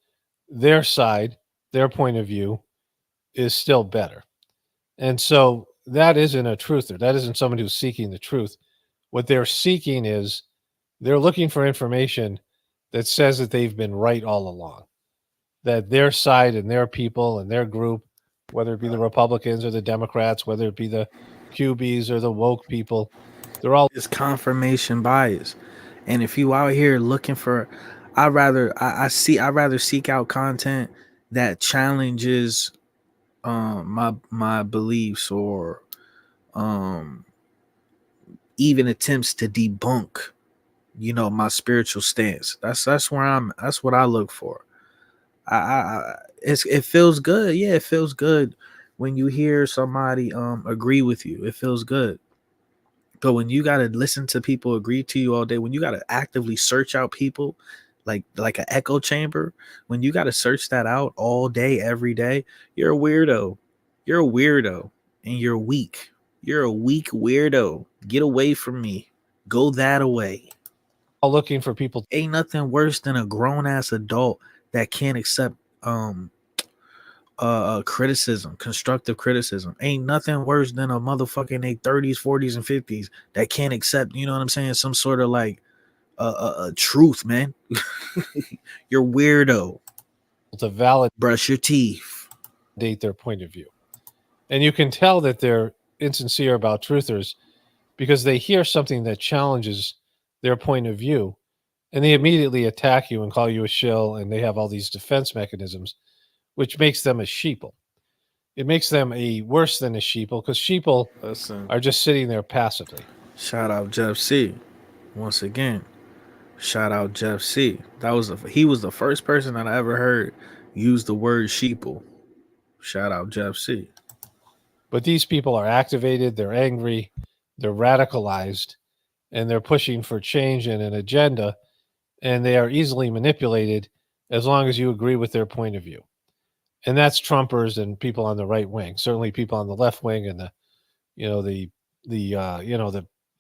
Speaker 5: their side, their point of view is still better. And so that isn't a truther. That isn't somebody who's seeking the truth. What they're seeking is they're looking for information that says that they've been right all along, that their side and their people and their group, whether it be the Republicans or the Democrats, whether it be the QBs or the woke people, they're all
Speaker 2: it's confirmation bias. And if you out here looking for, I'd rather seek out content that challenges my beliefs or even attempts to debunk my spiritual stance. That's what I look for. It feels good. Yeah, it feels good when you hear somebody agree with you. It feels good. But when you gotta listen to people agree to you all day, when you gotta actively search out people like an echo chamber, when you gotta search that out all day, every day, you're a weirdo. You're a weirdo and you're weak. You're a weak weirdo. Get away from me. Go that away.
Speaker 5: looking for people.
Speaker 2: Ain't nothing worse than a grown ass adult that can't accept criticism, constructive criticism. Ain't nothing worse than a motherfucker in their 30s, 40s, and 50s that can't accept, you know what I'm saying, some sort of like truth, man. You're weirdo.
Speaker 5: To validate,
Speaker 2: brush your teeth,
Speaker 5: date their point of view. And you can tell that they're insincere about truthers because they hear something that challenges their point of view and they immediately attack you and call you a shill, and they have all these defense mechanisms, which makes them a sheeple. It makes them a worse than a sheeple because sheeple are just sitting there passively.
Speaker 2: Shout out Jeff C. Once again, shout out Jeff C. He was the first person that I ever heard use the word sheeple. Shout out Jeff C.
Speaker 5: But these people are activated, they're angry, they're radicalized, and they're pushing for change and an agenda, and they are easily manipulated as long as you agree with their point of view. And that's Trumpers and people on the right wing. Certainly people on the left wing and the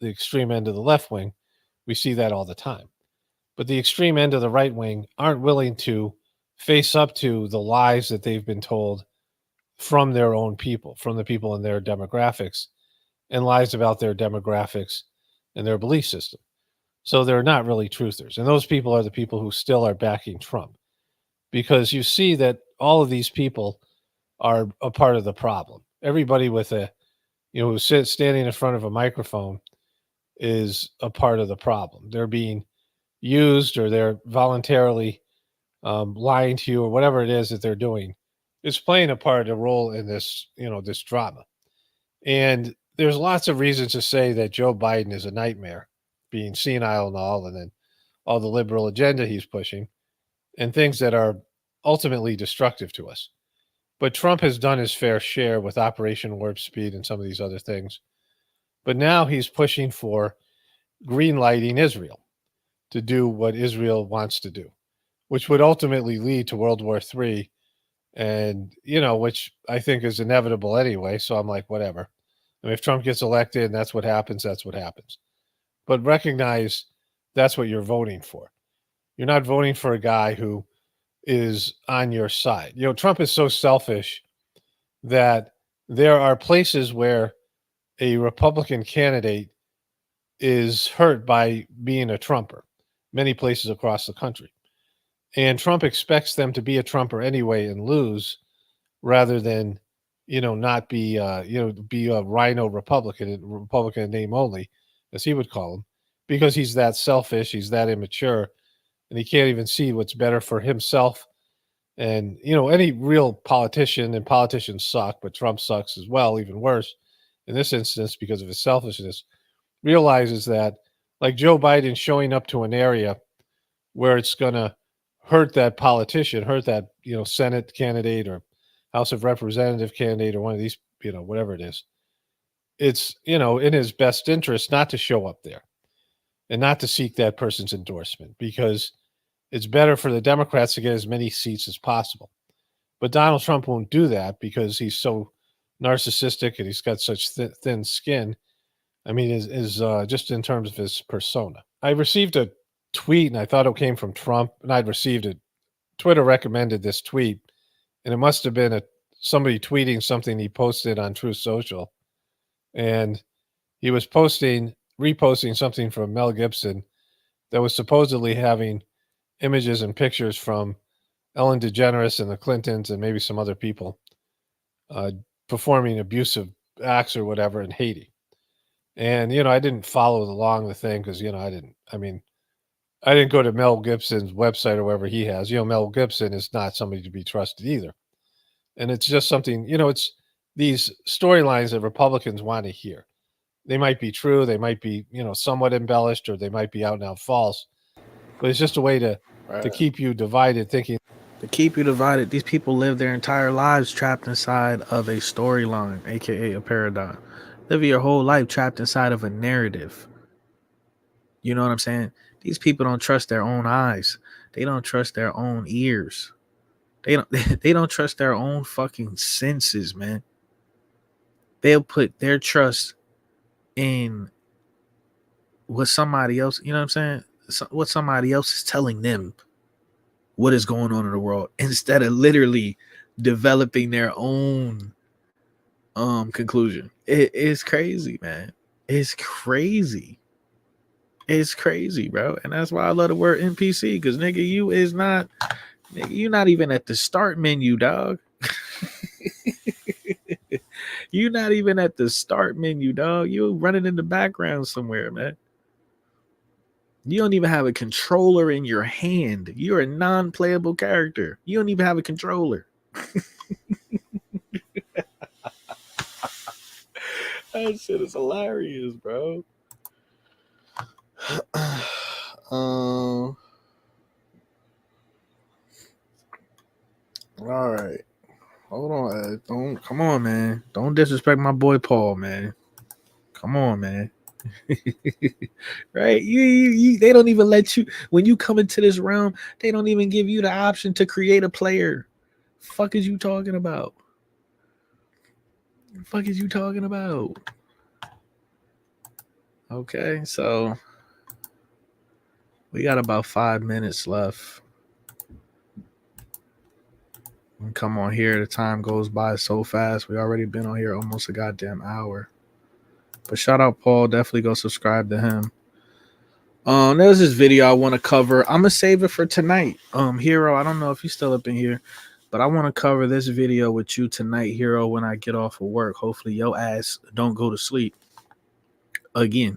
Speaker 5: extreme end of the left wing. We see that all the time. But the extreme end of the right wing aren't willing to face up to the lies that they've been told from their own people, from the people in their demographics, and lies about their demographics and their belief system. So they're not really truthers. And those people are the people who still are backing Trump, because you see that all of these people are a part of the problem. Everybody with who's standing in front of a microphone is a part of the problem. They're being used, or they're voluntarily lying to you, or whatever it is that they're doing. It's playing a role in this, this drama. And there's lots of reasons to say that Joe Biden is a nightmare, being senile and all, and then all the liberal agenda he's pushing, and things that are ultimately destructive to us. But Trump has done his fair share with Operation Warp Speed and some of these other things. But now he's pushing for green lighting Israel to do what Israel wants to do, which would ultimately lead to World War III. And, which I think is inevitable anyway. So I'm like, whatever. I mean, if Trump gets elected and that's what happens, that's what happens. But recognize that's what you're voting for. You're not voting for a guy who is on your side. Trump is so selfish that there are places where a Republican candidate is hurt by being a Trumper, many places across the country. And Trump expects them to be a Trumper anyway and lose rather than, not be, be a rhino Republican in name only, as he would call him, because he's that selfish, he's that immature, and he can't even see what's better for himself. And, any real politician, and politicians suck, but Trump sucks as well, even worse in this instance because of his selfishness, realizes that, like Joe Biden showing up to an area where it's going to hurt that politician, hurt that, Senate candidate or House of Representative candidate or one of these, whatever it is. It's, in his best interest not to show up there and not to seek that person's endorsement, because it's better for the Democrats to get as many seats as possible. But Donald Trump won't do that because he's so narcissistic and he's got such thin skin. I mean, is just in terms of his persona. I received a tweet and I thought it came from Trump, and I'd received it. Twitter recommended this tweet, and it must have been somebody tweeting something he posted on Truth Social. And he was reposting something from Mel Gibson that was supposedly having images and pictures from Ellen DeGeneres and the Clintons and maybe some other people performing abusive acts or whatever in Haiti. And, I didn't follow along the thing because, I didn't go to Mel Gibson's website or wherever he has. Mel Gibson is not somebody to be trusted either. And it's just something, it's these storylines that Republicans want to hear. They might be true. They might be, somewhat embellished, or they might be out and out false. But it's just a way to keep you divided, thinking.
Speaker 2: To keep you divided. These people live their entire lives trapped inside of a storyline, aka a paradigm. Live your whole life trapped inside of a narrative. You know what I'm saying? These people don't trust their own eyes. They don't trust their own ears. They don't trust their own fucking senses, man. They'll put their trust in what somebody else, you know what I'm saying? What somebody else is telling them what is going on in the world, instead of literally developing their own conclusion. It's crazy, man. It's crazy. It's crazy, bro. And that's why I love the word NPC, because nigga, you're not even at the start menu, dog. You're not even at the start menu, dog. You're running in the background somewhere, man. You don't even have a controller in your hand. You're a non-playable character. You don't even have a controller. That shit is hilarious, bro. All right. Hold on. Come on, man. Don't disrespect my boy Paul, man. Come on, man. Right? You they don't even let you, when you come into this realm, they don't even give you the option to create a player. Fuck is you talking about? Fuck is you talking about? Okay, so we got about 5 minutes left. And come on here, the time goes by so fast. We already been on here almost a goddamn hour. But shout out Paul, definitely go subscribe to him. There's this video I want to cover. I'm gonna save it for tonight. Hero, I don't know if you're still up in here, but I want to cover this video with you tonight, Hero, when I get off of work. Hopefully your ass don't go to sleep again.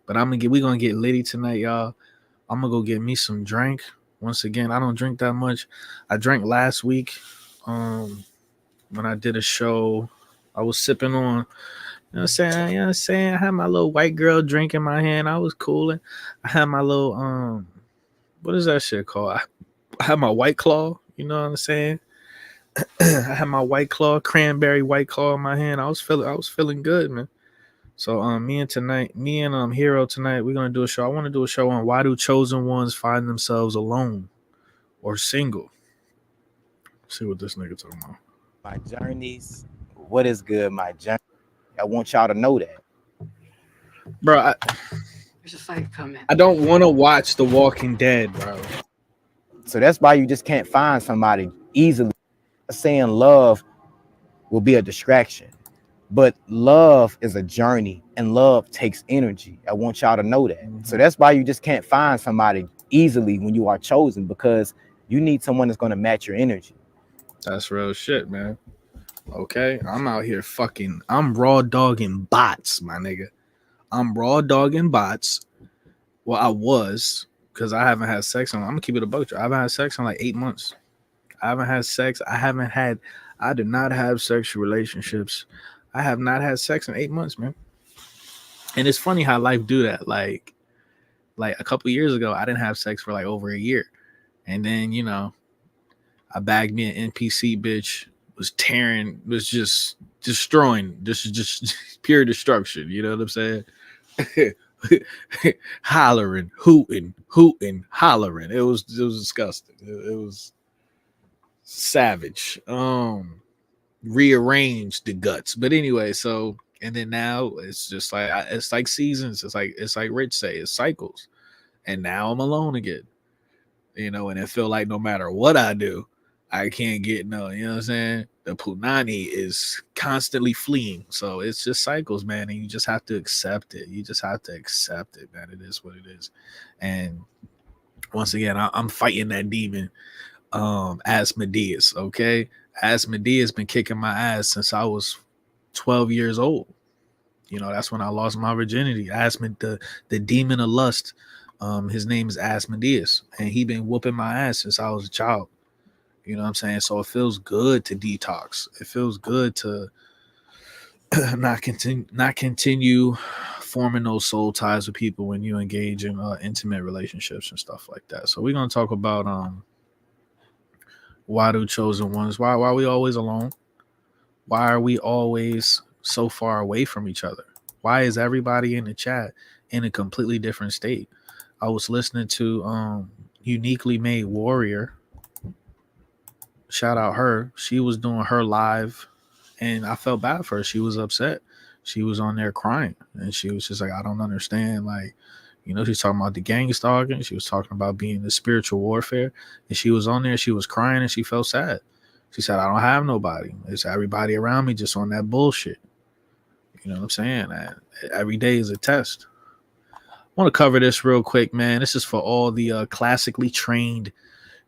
Speaker 2: But we're gonna get litty tonight, y'all. I'm gonna go get me some drink. Once again, I don't drink that much. I drank last week. When I did a show, I was sipping on, you know what I'm saying? I had my little white girl drink in my hand. I was cooling. I had my little what is that shit called? I had my White Claw, you know what I'm saying? I had my White Claw, cranberry White Claw in my hand. I was feeling good, man. So me and Hero tonight, we're gonna do a show. I want to do a show on why do chosen ones find themselves alone? or single. See what this nigga talking about.
Speaker 11: My journeys, what is good, my journey. I want y'all to know that.
Speaker 2: Bro,
Speaker 12: There's a fight coming.
Speaker 2: I don't want to watch The Walking Dead, bro.
Speaker 11: So that's why you just can't find somebody easily. Saying love will be a distraction, but love is a journey and love takes energy. I want y'all to know that. So that's why you just can't find somebody easily when you are chosen, because you need someone that's going to match your energy.
Speaker 2: That's real shit, man. Okay, I'm out here I'm raw dogging bots, my nigga. I'm raw dogging bots. Well, I was, because I haven't had sex I'm gonna keep it a buck. I haven't had sex in like 8 months. I haven't had sex. I did not have sexual relationships. I have not had sex in 8 months, man. And it's funny how life do that. Like a couple years ago, I didn't have sex for like over a year. And then, you know, I bagged me an NPC bitch, was just destroying. This is just pure destruction. You know what I'm saying? Hollering, hooting, hollering. It was disgusting. It was savage. Rearranged the guts. But anyway, so and then now it's just like it's like seasons. It's like Rich say, it's cycles. And now I'm alone again. You know, and it feel like no matter what I do, I can't get no, you know what I'm saying? The punani is constantly fleeing. So it's just cycles, man. And you just have to accept it. You just have to accept it, man. It is what it is. And once again, I'm fighting that demon, Asmodeus, okay? Asmodeus been kicking my ass since I was 12 years old. You know, that's when I lost my virginity. The demon of lust, his name is Asmodeus. And he been whooping my ass since I was a child. You know what I'm saying? So it feels good to detox. It feels good to not continue forming those soul ties with people when you engage in intimate relationships and stuff like that. So we're gonna talk about why do chosen ones? Why are we always alone? Why are we always so far away from each other? Why is everybody in the chat in a completely different state? I was listening to Uniquely Made Warrior. Shout out her. She was doing her live and I felt bad for her. She was upset. She was on there crying and she was just like, I don't understand. Like, you know, she's talking about the gang stalking. She was talking about being the spiritual warfare. And she was on there. She was crying and she felt sad. She said, I don't have nobody. It's everybody around me just on that bullshit. You know what I'm saying? Every day is a test. I want to cover this real quick, man. This is for all the classically trained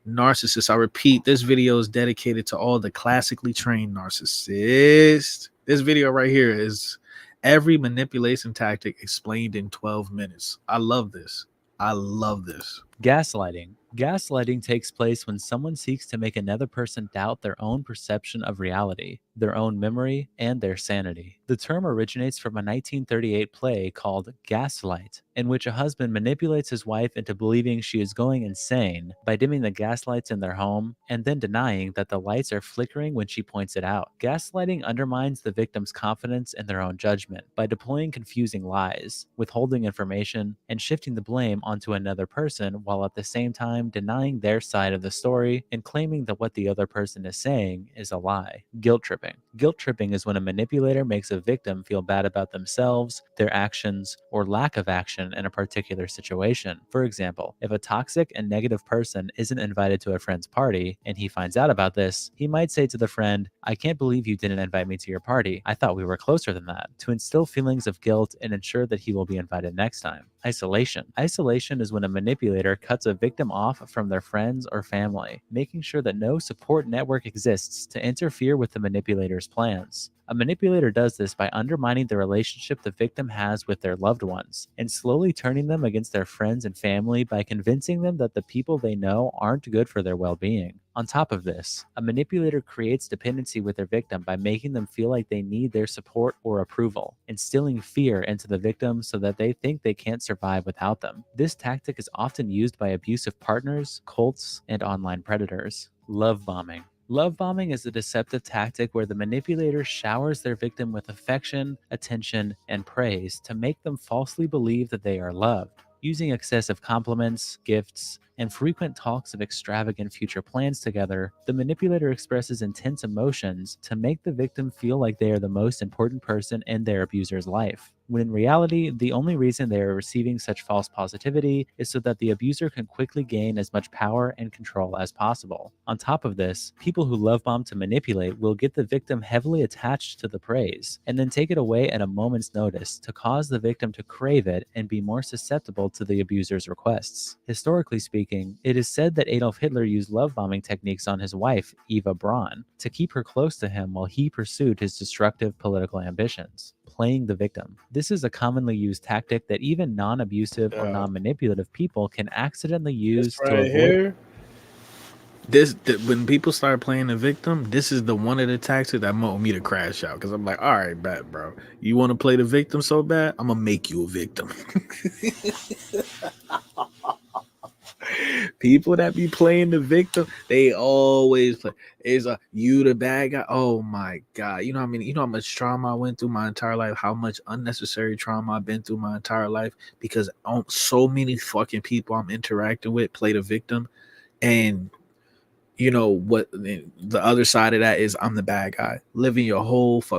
Speaker 2: narcissists. I repeat, this video is dedicated to all the classically trained narcissists. This video right here is every manipulation tactic explained in 12 minutes. I love this. I love this.
Speaker 13: Gaslighting. Gaslighting takes place when someone seeks to make another person doubt their own perception of reality, their own memory, and their sanity. The term originates from a 1938 play called Gaslight, in which a husband manipulates his wife into believing she is going insane by dimming the gas lights in their home and then denying that the lights are flickering when she points it out. Gaslighting undermines the victim's confidence in their own judgment by deploying confusing lies, withholding information, and shifting the blame onto another person while at the same time denying their side of the story and claiming that what the other person is saying is a lie. Guilt tripping. Guilt tripping is when a manipulator makes a victim feel bad about themselves, their actions, or lack of action in a particular situation. For example, if a toxic and negative person isn't invited to a friend's party and he finds out about this, he might say to the friend, I can't believe you didn't invite me to your party. I thought we were closer than that, to instill feelings of guilt and ensure that he will be invited next time. Isolation. Isolation is when a manipulator cuts a victim off from their friends or family, making sure that no support network exists to interfere with the manipulator's plans. A manipulator does this by undermining the relationship the victim has with their loved ones and slowly turning them against their friends and family by convincing them that the people they know aren't good for their well-being. On top of this, a manipulator creates dependency with their victim by making them feel like they need their support or approval, instilling fear into the victim so that they think they can't survive without them. This tactic is often used by abusive partners, cults, and online predators. Love bombing. Love bombing is a deceptive tactic where the manipulator showers their victim with affection, attention, and praise to make them falsely believe that they are loved. Using excessive compliments, gifts, and frequent talks of extravagant future plans together, the manipulator expresses intense emotions to make the victim feel like they are the most important person in their abuser's life, when in reality, the only reason they are receiving such false positivity is so that the abuser can quickly gain as much power and control as possible. On top of this, people who love bomb to manipulate will get the victim heavily attached to the praise, and then take it away at a moment's notice to cause the victim to crave it and be more susceptible to the abuser's requests. Historically speaking, it is said that Adolf Hitler used love bombing techniques on his wife, Eva Braun, to keep her close to him while he pursued his destructive political ambitions. Playing the victim. This is a commonly used tactic that even non-abusive or non-manipulative people can accidentally use to avoid.
Speaker 2: When people start playing the victim, this is the one of the tactics that want me to crash out, because I'm like, all right, bet, bro. You want to play the victim so bad? I'm gonna make you a victim. People that be playing the victim, they always play. Is you the bad guy? Oh my god! You know what I mean? You know how much trauma I went through my entire life, how much unnecessary trauma I've been through my entire life because so many fucking people I'm interacting with play the victim, and you know what? The other side of that is I'm the bad guy, living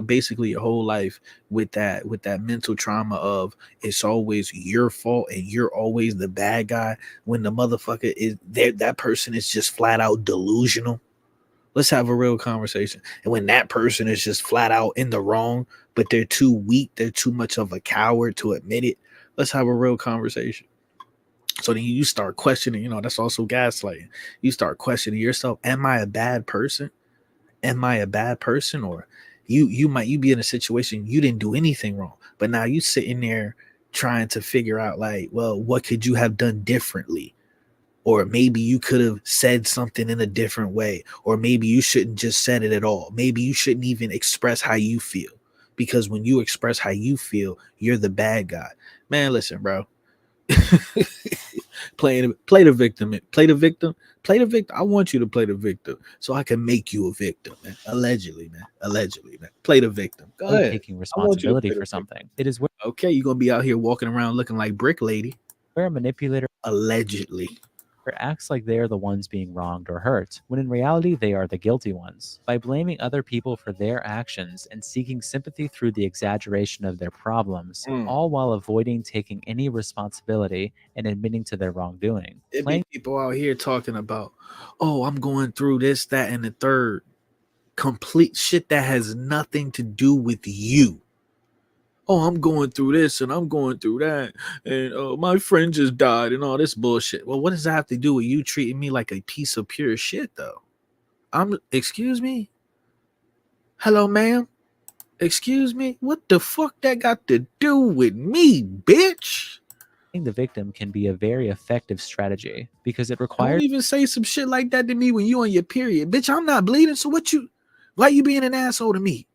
Speaker 2: basically your whole life with that mental trauma of it's always your fault and you're always the bad guy when the motherfucker is there. That person is just flat out delusional. Let's have a real conversation. And when that person is just flat out in the wrong, but they're too weak, they're too much of a coward to admit it. Let's have a real conversation. So then you start questioning, that's also gaslighting. You start questioning yourself. Am I a bad person? Am I a bad person? Or you be in a situation you didn't do anything wrong, but now you sitting there trying to figure out like, well, what could you have done differently? Or maybe you could have said something in a different way. Or maybe you shouldn't just said it at all. Maybe you shouldn't even express how you feel, because when you express how you feel, you're the bad guy. Man, listen, bro. Play the victim. I want you to play the victim so I can make you a victim, man. Allegedly, man. Play the victim. Go ahead.
Speaker 13: Taking responsibility for something. It is
Speaker 2: okay. You're gonna be out here walking around looking like Brick Lady.
Speaker 13: Where a manipulator
Speaker 2: allegedly
Speaker 13: acts like they are the ones being wronged or hurt, when in reality they are the guilty ones. By blaming other people for their actions and seeking sympathy through the exaggeration of their problems, all while avoiding taking any responsibility and admitting to their wrongdoing.
Speaker 2: It be people out here talking about, oh, I'm going through this, that, and the third. Complete shit that has nothing to do with you. Oh, I'm going through this and I'm going through that, and my friend just died and all this bullshit. Well, what does that have to do with you treating me like a piece of pure shit, though? Excuse me? Hello, ma'am? Excuse me? What the fuck that got to do with me, bitch?
Speaker 13: The victim can be a very effective strategy because it requires.
Speaker 2: Don't even say some shit like that to me when you on your period. Bitch, I'm not bleeding, so why you being an asshole to me?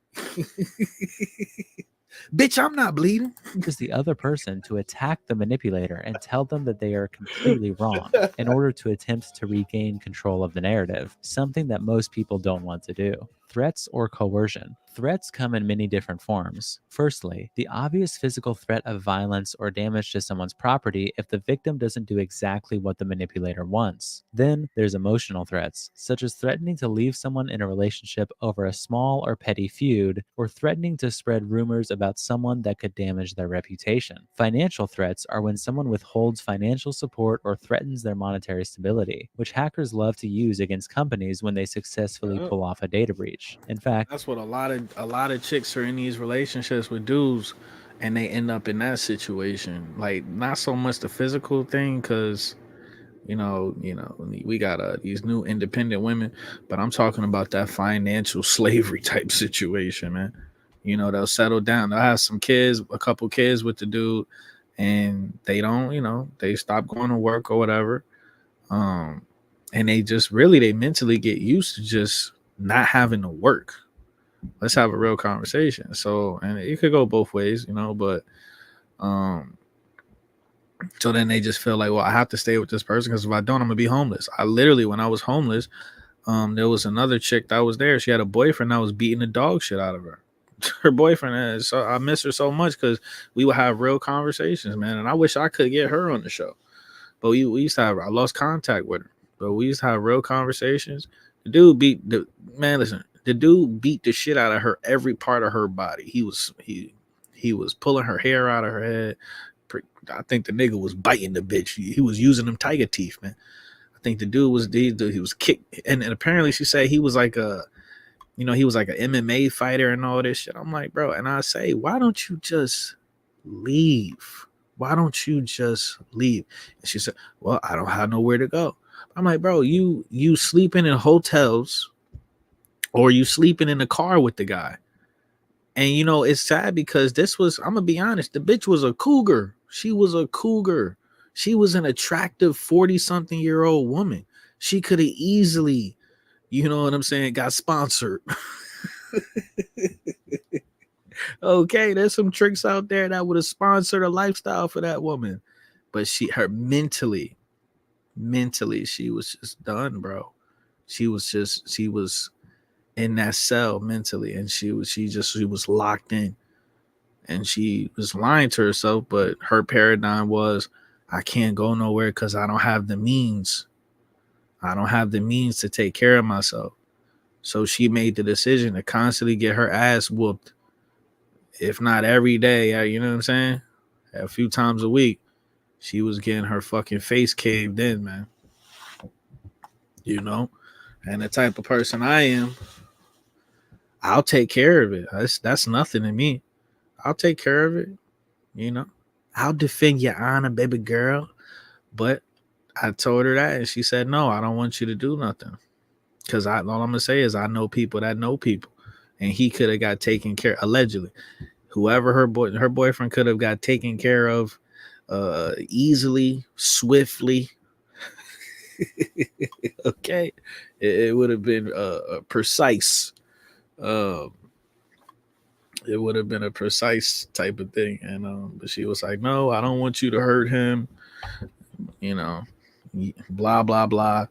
Speaker 2: Bitch, I'm not bleeding.
Speaker 13: Is the other person to attack the manipulator and tell them that they are completely wrong in order to attempt to regain control of the narrative, something that most people don't want to do. Threats or coercion. Threats come in many different forms. Firstly, the obvious physical threat of violence or damage to someone's property if the victim doesn't do exactly what the manipulator wants. Then there's emotional threats, such as threatening to leave someone in a relationship over a small or petty feud, or threatening to spread rumors about someone that could damage their reputation. Financial threats are when someone withholds financial support or threatens their monetary stability, which hackers love to use against companies when they successfully pull off a data breach. In fact,
Speaker 2: that's what a lot of chicks are in these relationships with dudes, and they end up in that situation. Like, not so much the physical thing, because we got these new independent women, but I'm talking about that financial slavery type situation, man. They'll settle down, they'll have some kids, a couple kids with the dude, and they don't, they stop going to work or whatever, and they just they mentally get used to just not having to work. Let's have a real conversation. So, and it could go both ways, but so then they just feel like, well, I have to stay with this person, because if I don't, I'm gonna be homeless. I literally, when I was homeless, there was another chick that was there. She had a boyfriend that was beating the dog shit out of her. Her boyfriend, so I miss her so much, because we would have real conversations, man. And I wish I could get her on the show. But we used to have, I lost contact with her, but we used to have real conversations. The dude beat the man. Listen, the dude beat the shit out of her, every part of her body. He was pulling her hair out of her head. I think the nigga was biting the bitch. He was using them tiger teeth, man. I think the dude was he was kicked, and apparently she said he was like a, you know, he was like an MMA fighter and all this shit. I'm like, bro, and I say, why don't you just leave? Why don't you just leave? And she said, well, I don't have nowhere to go. I'm like, bro, you sleeping in hotels or you sleeping in the car with the guy. And, you know, it's sad because this was, I'm going to be honest, the bitch was a cougar. She was a cougar. She was an attractive 40-something-year-old woman. She could have easily, you know what I'm saying, got sponsored. Okay, there's some tricks out there that would have sponsored a lifestyle for that woman. But mentally, she was just done, bro. She was in that cell mentally, and she was locked in, and she was lying to herself. But her paradigm was, I can't go nowhere because I don't have the means. I don't have the means to take care of myself. So she made the decision to constantly get her ass whooped, if not every day, you know what I'm saying? A few times a week, she was getting her fucking face caved in, man. You know? And the type of person I am, I'll take care of it. That's nothing to me. I'll take care of it. You know? I'll defend your honor, baby girl. But I told her that, and she said, no, I don't want you to do nothing. Because all I'm going to say is I know people that know people. And he could have got taken care of, allegedly. Whoever her boyfriend could have got taken care of easily, swiftly. Okay. It would have been precise. It would have been a precise type of thing. And but she was like, no, I don't want you to hurt him. You know, blah, blah, blah.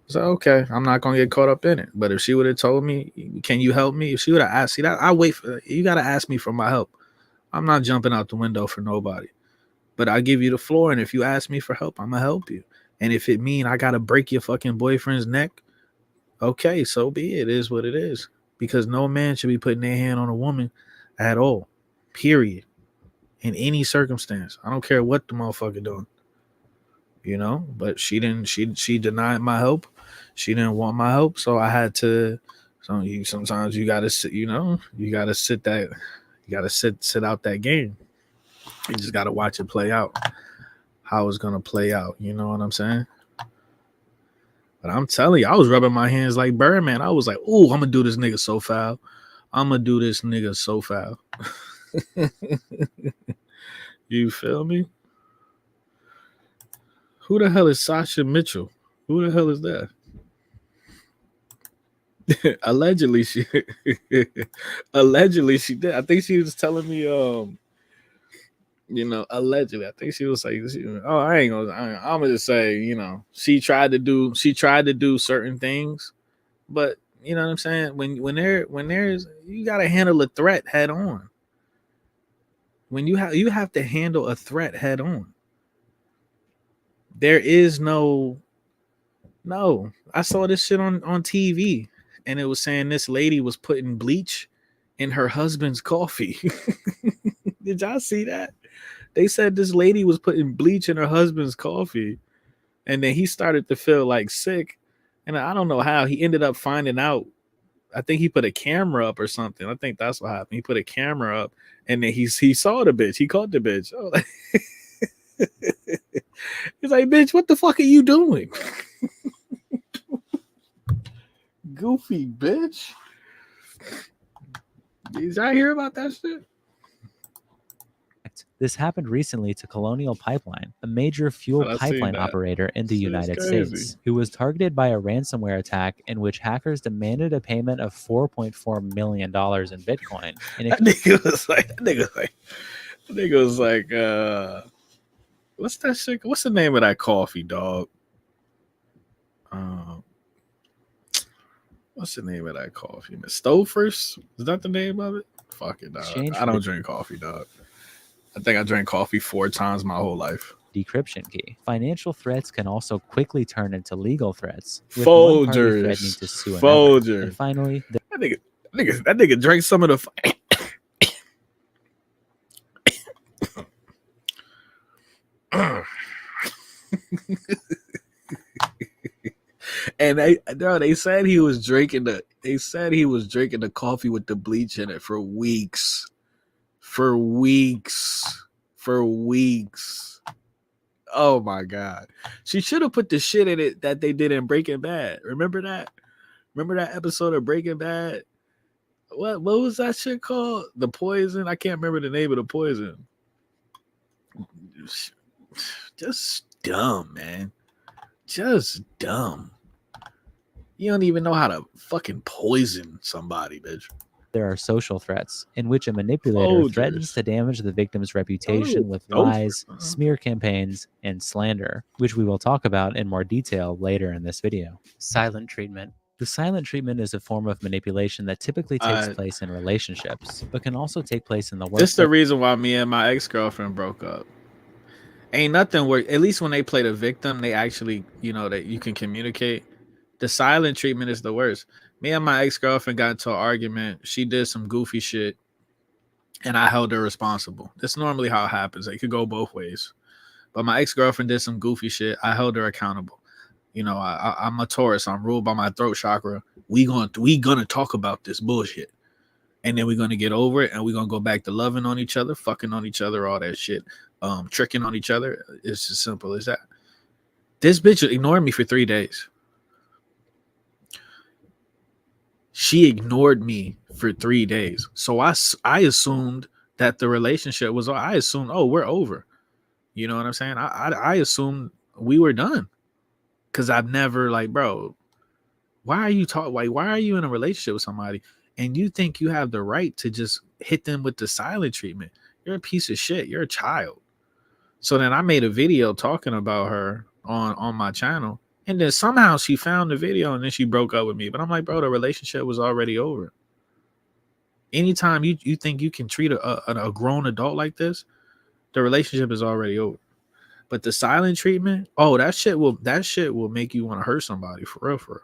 Speaker 2: So, okay, I'm not going to get caught up in it. But if she would have told me, can you help me? If she would have asked, see that, I wait for, you got to ask me for my help. I'm not jumping out the window for nobody. But I give you the floor, and if you ask me for help, I'm going to help you. And if it mean I got to break your fucking boyfriend's neck, okay, so be it. It is what it is. Because no man should be putting their hand on a woman at all, period, in any circumstance. I don't care what the motherfucker doing. You know, but she denied my help. She didn't want my help, so I had to. So sometimes you gotta sit. You know, you gotta sit out that game. You just gotta watch it play out. How it's gonna play out. You know what I'm saying? But I'm telling you, I was rubbing my hands like Birdman. I was like, "Ooh, I'm gonna do this nigga so foul. I'm gonna do this nigga so foul." You feel me? Who the hell is Sasha Mitchell? Who the hell is that? Allegedly she did. I think she was telling me, you know, allegedly. I think she was like, I'm gonna just say, you know, she tried to do certain things, but you know what I'm saying? When there's you gotta handle a threat head on. When you have to handle a threat head on. There is no. I saw this shit on TV, and it was saying this lady was putting bleach in her husband's coffee. Did y'all see that? They said this lady was putting bleach in her husband's coffee, and then he started to feel like sick. And I don't know how he ended up finding out. I think he put a camera up or something. I think that's what happened. He put a camera up, and then he saw the bitch. He caught the bitch. Oh, he's like, bitch, what the fuck are you doing? Goofy bitch. Did y'all hear about that shit?
Speaker 13: This happened recently to Colonial Pipeline, a major fuel pipeline operator in the United States, who was targeted by a ransomware attack in which hackers demanded a payment of $4.4 million in Bitcoin.
Speaker 2: That nigga was like, what's that shit? What's the name of that coffee, dog? What's the name of that coffee? Stouffer's? Is that the name of it? Fuck it, dog. I don't drink coffee, dog. I think I drank coffee 4 times my whole life.
Speaker 13: decryption key. Financial threats can also quickly turn into legal threats, with one party threatening to sue another.
Speaker 2: Folgers.
Speaker 13: And finally,
Speaker 2: that nigga drank some of the. And they said he was drinking the coffee with the bleach in it for weeks. Oh my God. She should have put the shit in it that they did in Breaking Bad. Remember that? Remember that episode of Breaking Bad? What was that shit called? The poison? I can't remember the name of the poison. Just dumb, man. Just dumb. You don't even know how to fucking poison somebody, bitch.
Speaker 13: there are social threats, in which a manipulator threatens to damage the victim's reputation with lies, smear campaigns, and slander, which we will talk about in more detail later in this video. Silent treatment. The silent treatment is a form of manipulation that typically takes place in relationships, but can also take place in the workplace.
Speaker 2: This is the reason why me and my ex-girlfriend broke up. Ain't nothing work. At least when they play the victim, they actually, you know, that you can communicate. The silent treatment is the worst. Me and my ex-girlfriend got into an argument. She did some goofy shit, and I held her responsible. That's normally how it happens. It could go both ways. But my ex-girlfriend did some goofy shit. I held her accountable. You know, I'm a Taurus. I'm ruled by my throat chakra. We gonna talk about this bullshit, and then we're gonna get over it, and we're gonna go back to loving on each other, fucking on each other, all that shit, tricking on each other. It's as simple as that. This bitch ignored me for 3 days. She ignored me for 3 days. So I assumed that the relationship was. I assumed, oh, we're over. You know what I'm saying? I assumed we were done. Cause I've never, like, bro, why are you why are you in a relationship with somebody and you think you have the right to just hit them with the silent treatment? You're a piece of shit. You're a child. So then I made a video talking about her on my channel, and then somehow she found the video and then she broke up with me. But I'm like, bro, the relationship was already over. Anytime you think you can treat a grown adult like this, the relationship is already over. But the silent treatment, oh, that shit will make you want to hurt somebody for real, for real.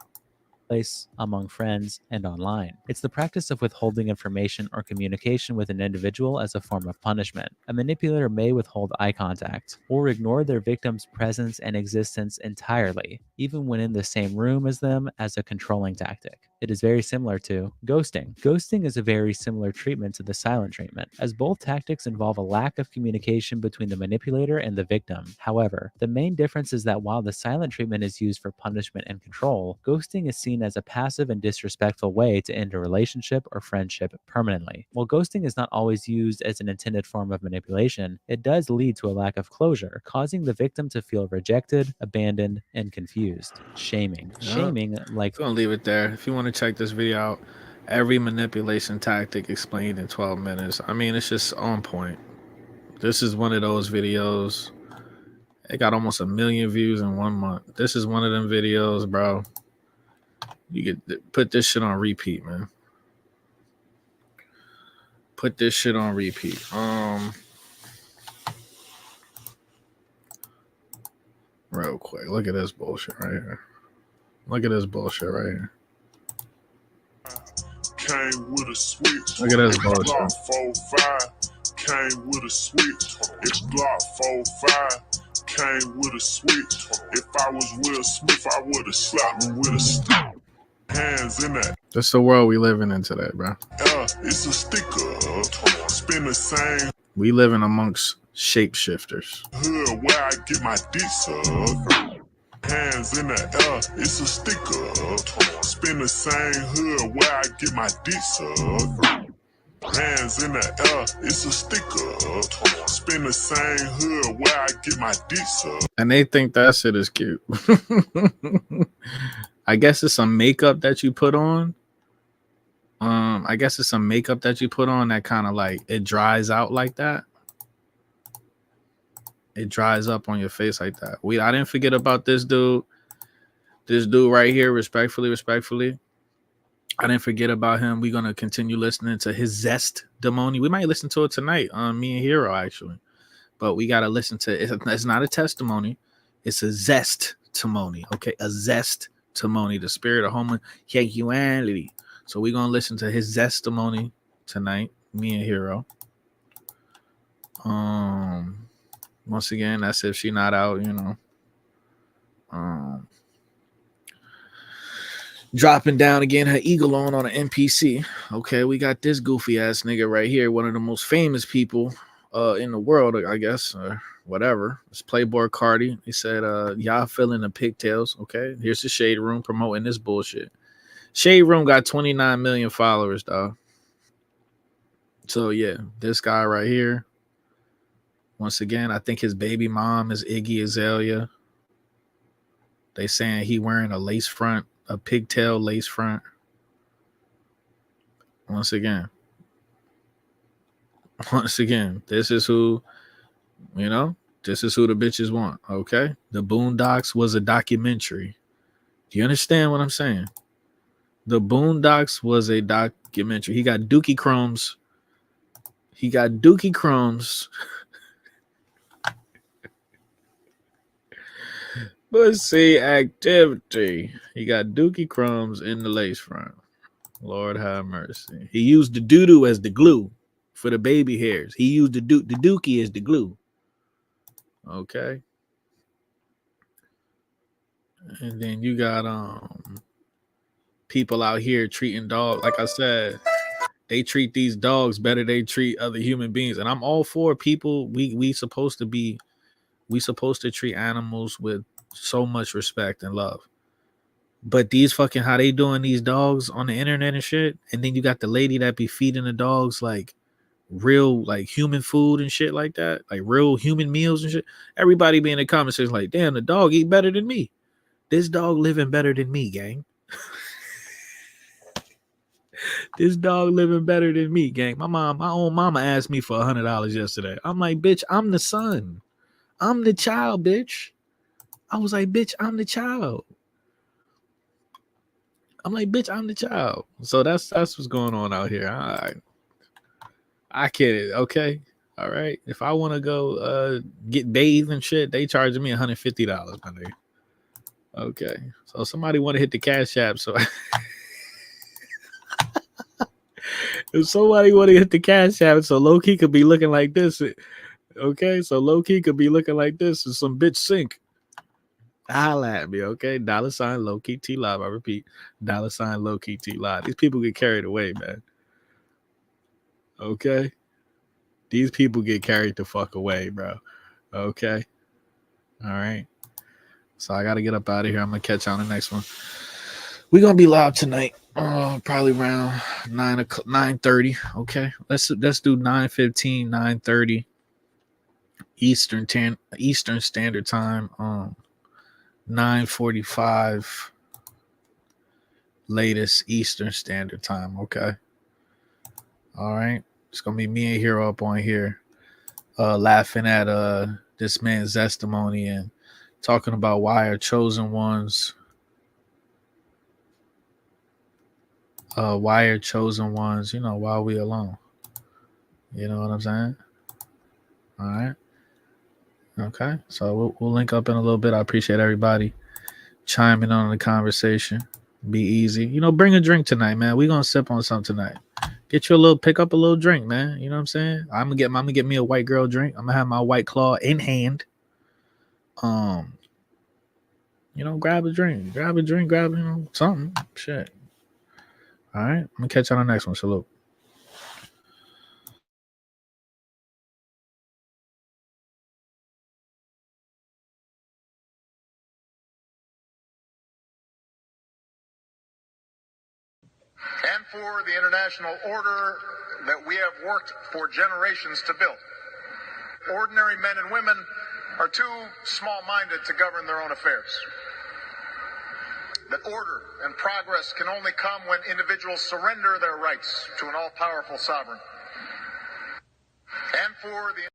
Speaker 13: Place among friends and online. It's the practice of withholding information or communication with an individual as a form of punishment. A manipulator may withhold eye contact or ignore their victim's presence and existence entirely, even when in the same room as them, as a controlling tactic. It is very similar to ghosting. Ghosting is a very similar treatment to the silent treatment, as both tactics involve a lack of communication between the manipulator and the victim. However, the main difference is that while the silent treatment is used for punishment and control, ghosting is seen as a passive and disrespectful way to end a relationship or friendship permanently. While ghosting is not always used as an intended form of manipulation, it does lead to a lack of closure, causing the victim to feel rejected, abandoned, and confused. Shaming. Shaming, like...
Speaker 2: I'm gonna leave it there. If you want to check this video out, every manipulation tactic explained in 12 minutes. I mean, it's just on point. This is one of those videos. It got almost 1 million views in 1 month. This is one of them videos, bro. You could put this shit on repeat, man. Put this shit on repeat. Real quick. Look at this bullshit right here. Look at this bullshit right here.
Speaker 14: Came with a switch.
Speaker 2: Look at this bullshit.
Speaker 14: Block 4-5. Came with a switch. It's block 4-5. Came with a switch. If I was Will Smith, I would have slapped him with a stick. Hands in that.
Speaker 2: That's the world we living in today, bro.
Speaker 14: It's a sticker. Spin the same.
Speaker 2: We living amongst shapeshifters.
Speaker 14: Hood where I get my dick sucked. Hands in the air, it's a sticker. Spin the same hood where I get my dick sucked. Hands in the air, it's a sticker. Spin the same hood where I get my dick sucked.
Speaker 2: And they think that shit is cute. I guess it's some makeup that you put on. I guess it's some makeup that you put on that kind of like it dries out like that. It dries up on your face like that. I didn't forget about this dude. This dude right here, respectfully. I didn't forget about him. We're going to continue listening to his zest demony. We might listen to it tonight on Me and Hero, actually. but we got to listen to it. It's not a testimony. It's a zest-timony, okay? A zest-timony, the spirit of homosexuality. So we're going to listen to his zestimony tonight, me and Hero. Once again, that's if she not out, you know. Dropping down again her eagle on an NPC. Okay, we got this goofy ass nigga right here, one of the most famous people in the world, I guess, or whatever. It's Playboy Cardi. He said, y'all filling the pigtails. Okay, here's the Shade Room promoting this bullshit. Shade Room got 29 million followers, dog. So yeah, this guy right here. Once again, I think his baby mom is Iggy Azalea. They saying he wearing a lace front, a pigtail lace front. Once again, this is who, you know, this is who the bitches want. Okay, The Boondocks was a documentary. Do you understand what I'm saying? The Boondocks was a documentary. He got Dookie Crumbs. Pussy activity. He got Dookie Crumbs in the lace front. Lord have mercy. He used the doo-doo as the glue for the baby hairs. He used the dookie as the glue. Okay. And then you got people out here treating dogs. Like I said, they treat these dogs better than they treat other human beings. And I'm all for people. We supposed to treat animals with so much respect and love. But these fucking, how they doing these dogs on the internet and shit, and then you got the lady that be feeding the dogs like real like human food and shit like that, like real human meals and shit. Everybody be in the comments like, damn, the dog eat better than me. This dog living better than me, gang. This dog living better than me, gang. My own mama asked me for $100 yesterday. I'm like, bitch, I'm the son. I'm the child, bitch. I was like, bitch, I'm the child. I'm like, bitch, I'm the child. So that's what's going on out here. I get it. Okay. All right. If I want to go get bathed and shit, they charging me $150, my nigga. Okay. So somebody want to hit the Cash App. So if somebody want to hit the Cash App, so low key could be looking like this. Okay. So low key could be looking like this and some bitch sink. Holla at me, okay? $ low key T Live. I repeat, $ low key T Live. These people get carried away, man. Okay? These people get carried the fuck away, bro. Okay? All right. So I got to get up out of here. I'm going to catch you on the next one. We're going to be live tonight. Probably around 9:30. Okay? Let's do 9:15, 9:30 Eastern Standard Time. 9:45 latest Eastern Standard Time. Okay. All right. It's gonna be me and Hero up on here, laughing at this man's testimony and talking about why are chosen ones. Why are chosen ones? You know, why are we alone? You know what I'm saying? All right. Okay, so we'll link up in a little bit. I appreciate everybody chiming on the conversation. Be easy. You know, bring a drink tonight, man. We're gonna sip on something tonight. Pick up a little drink, man. You know what I'm saying? I'm gonna get me a white girl drink. I'm gonna have my White Claw in hand. You know, grab a drink, grab something. Shit. All right, I'm gonna catch you on the next one. Salute.
Speaker 15: And for the international order that we have worked for generations to build. Ordinary men and women are too small-minded to govern their own affairs. That order and progress can only come when individuals surrender their rights to an all-powerful sovereign. And for the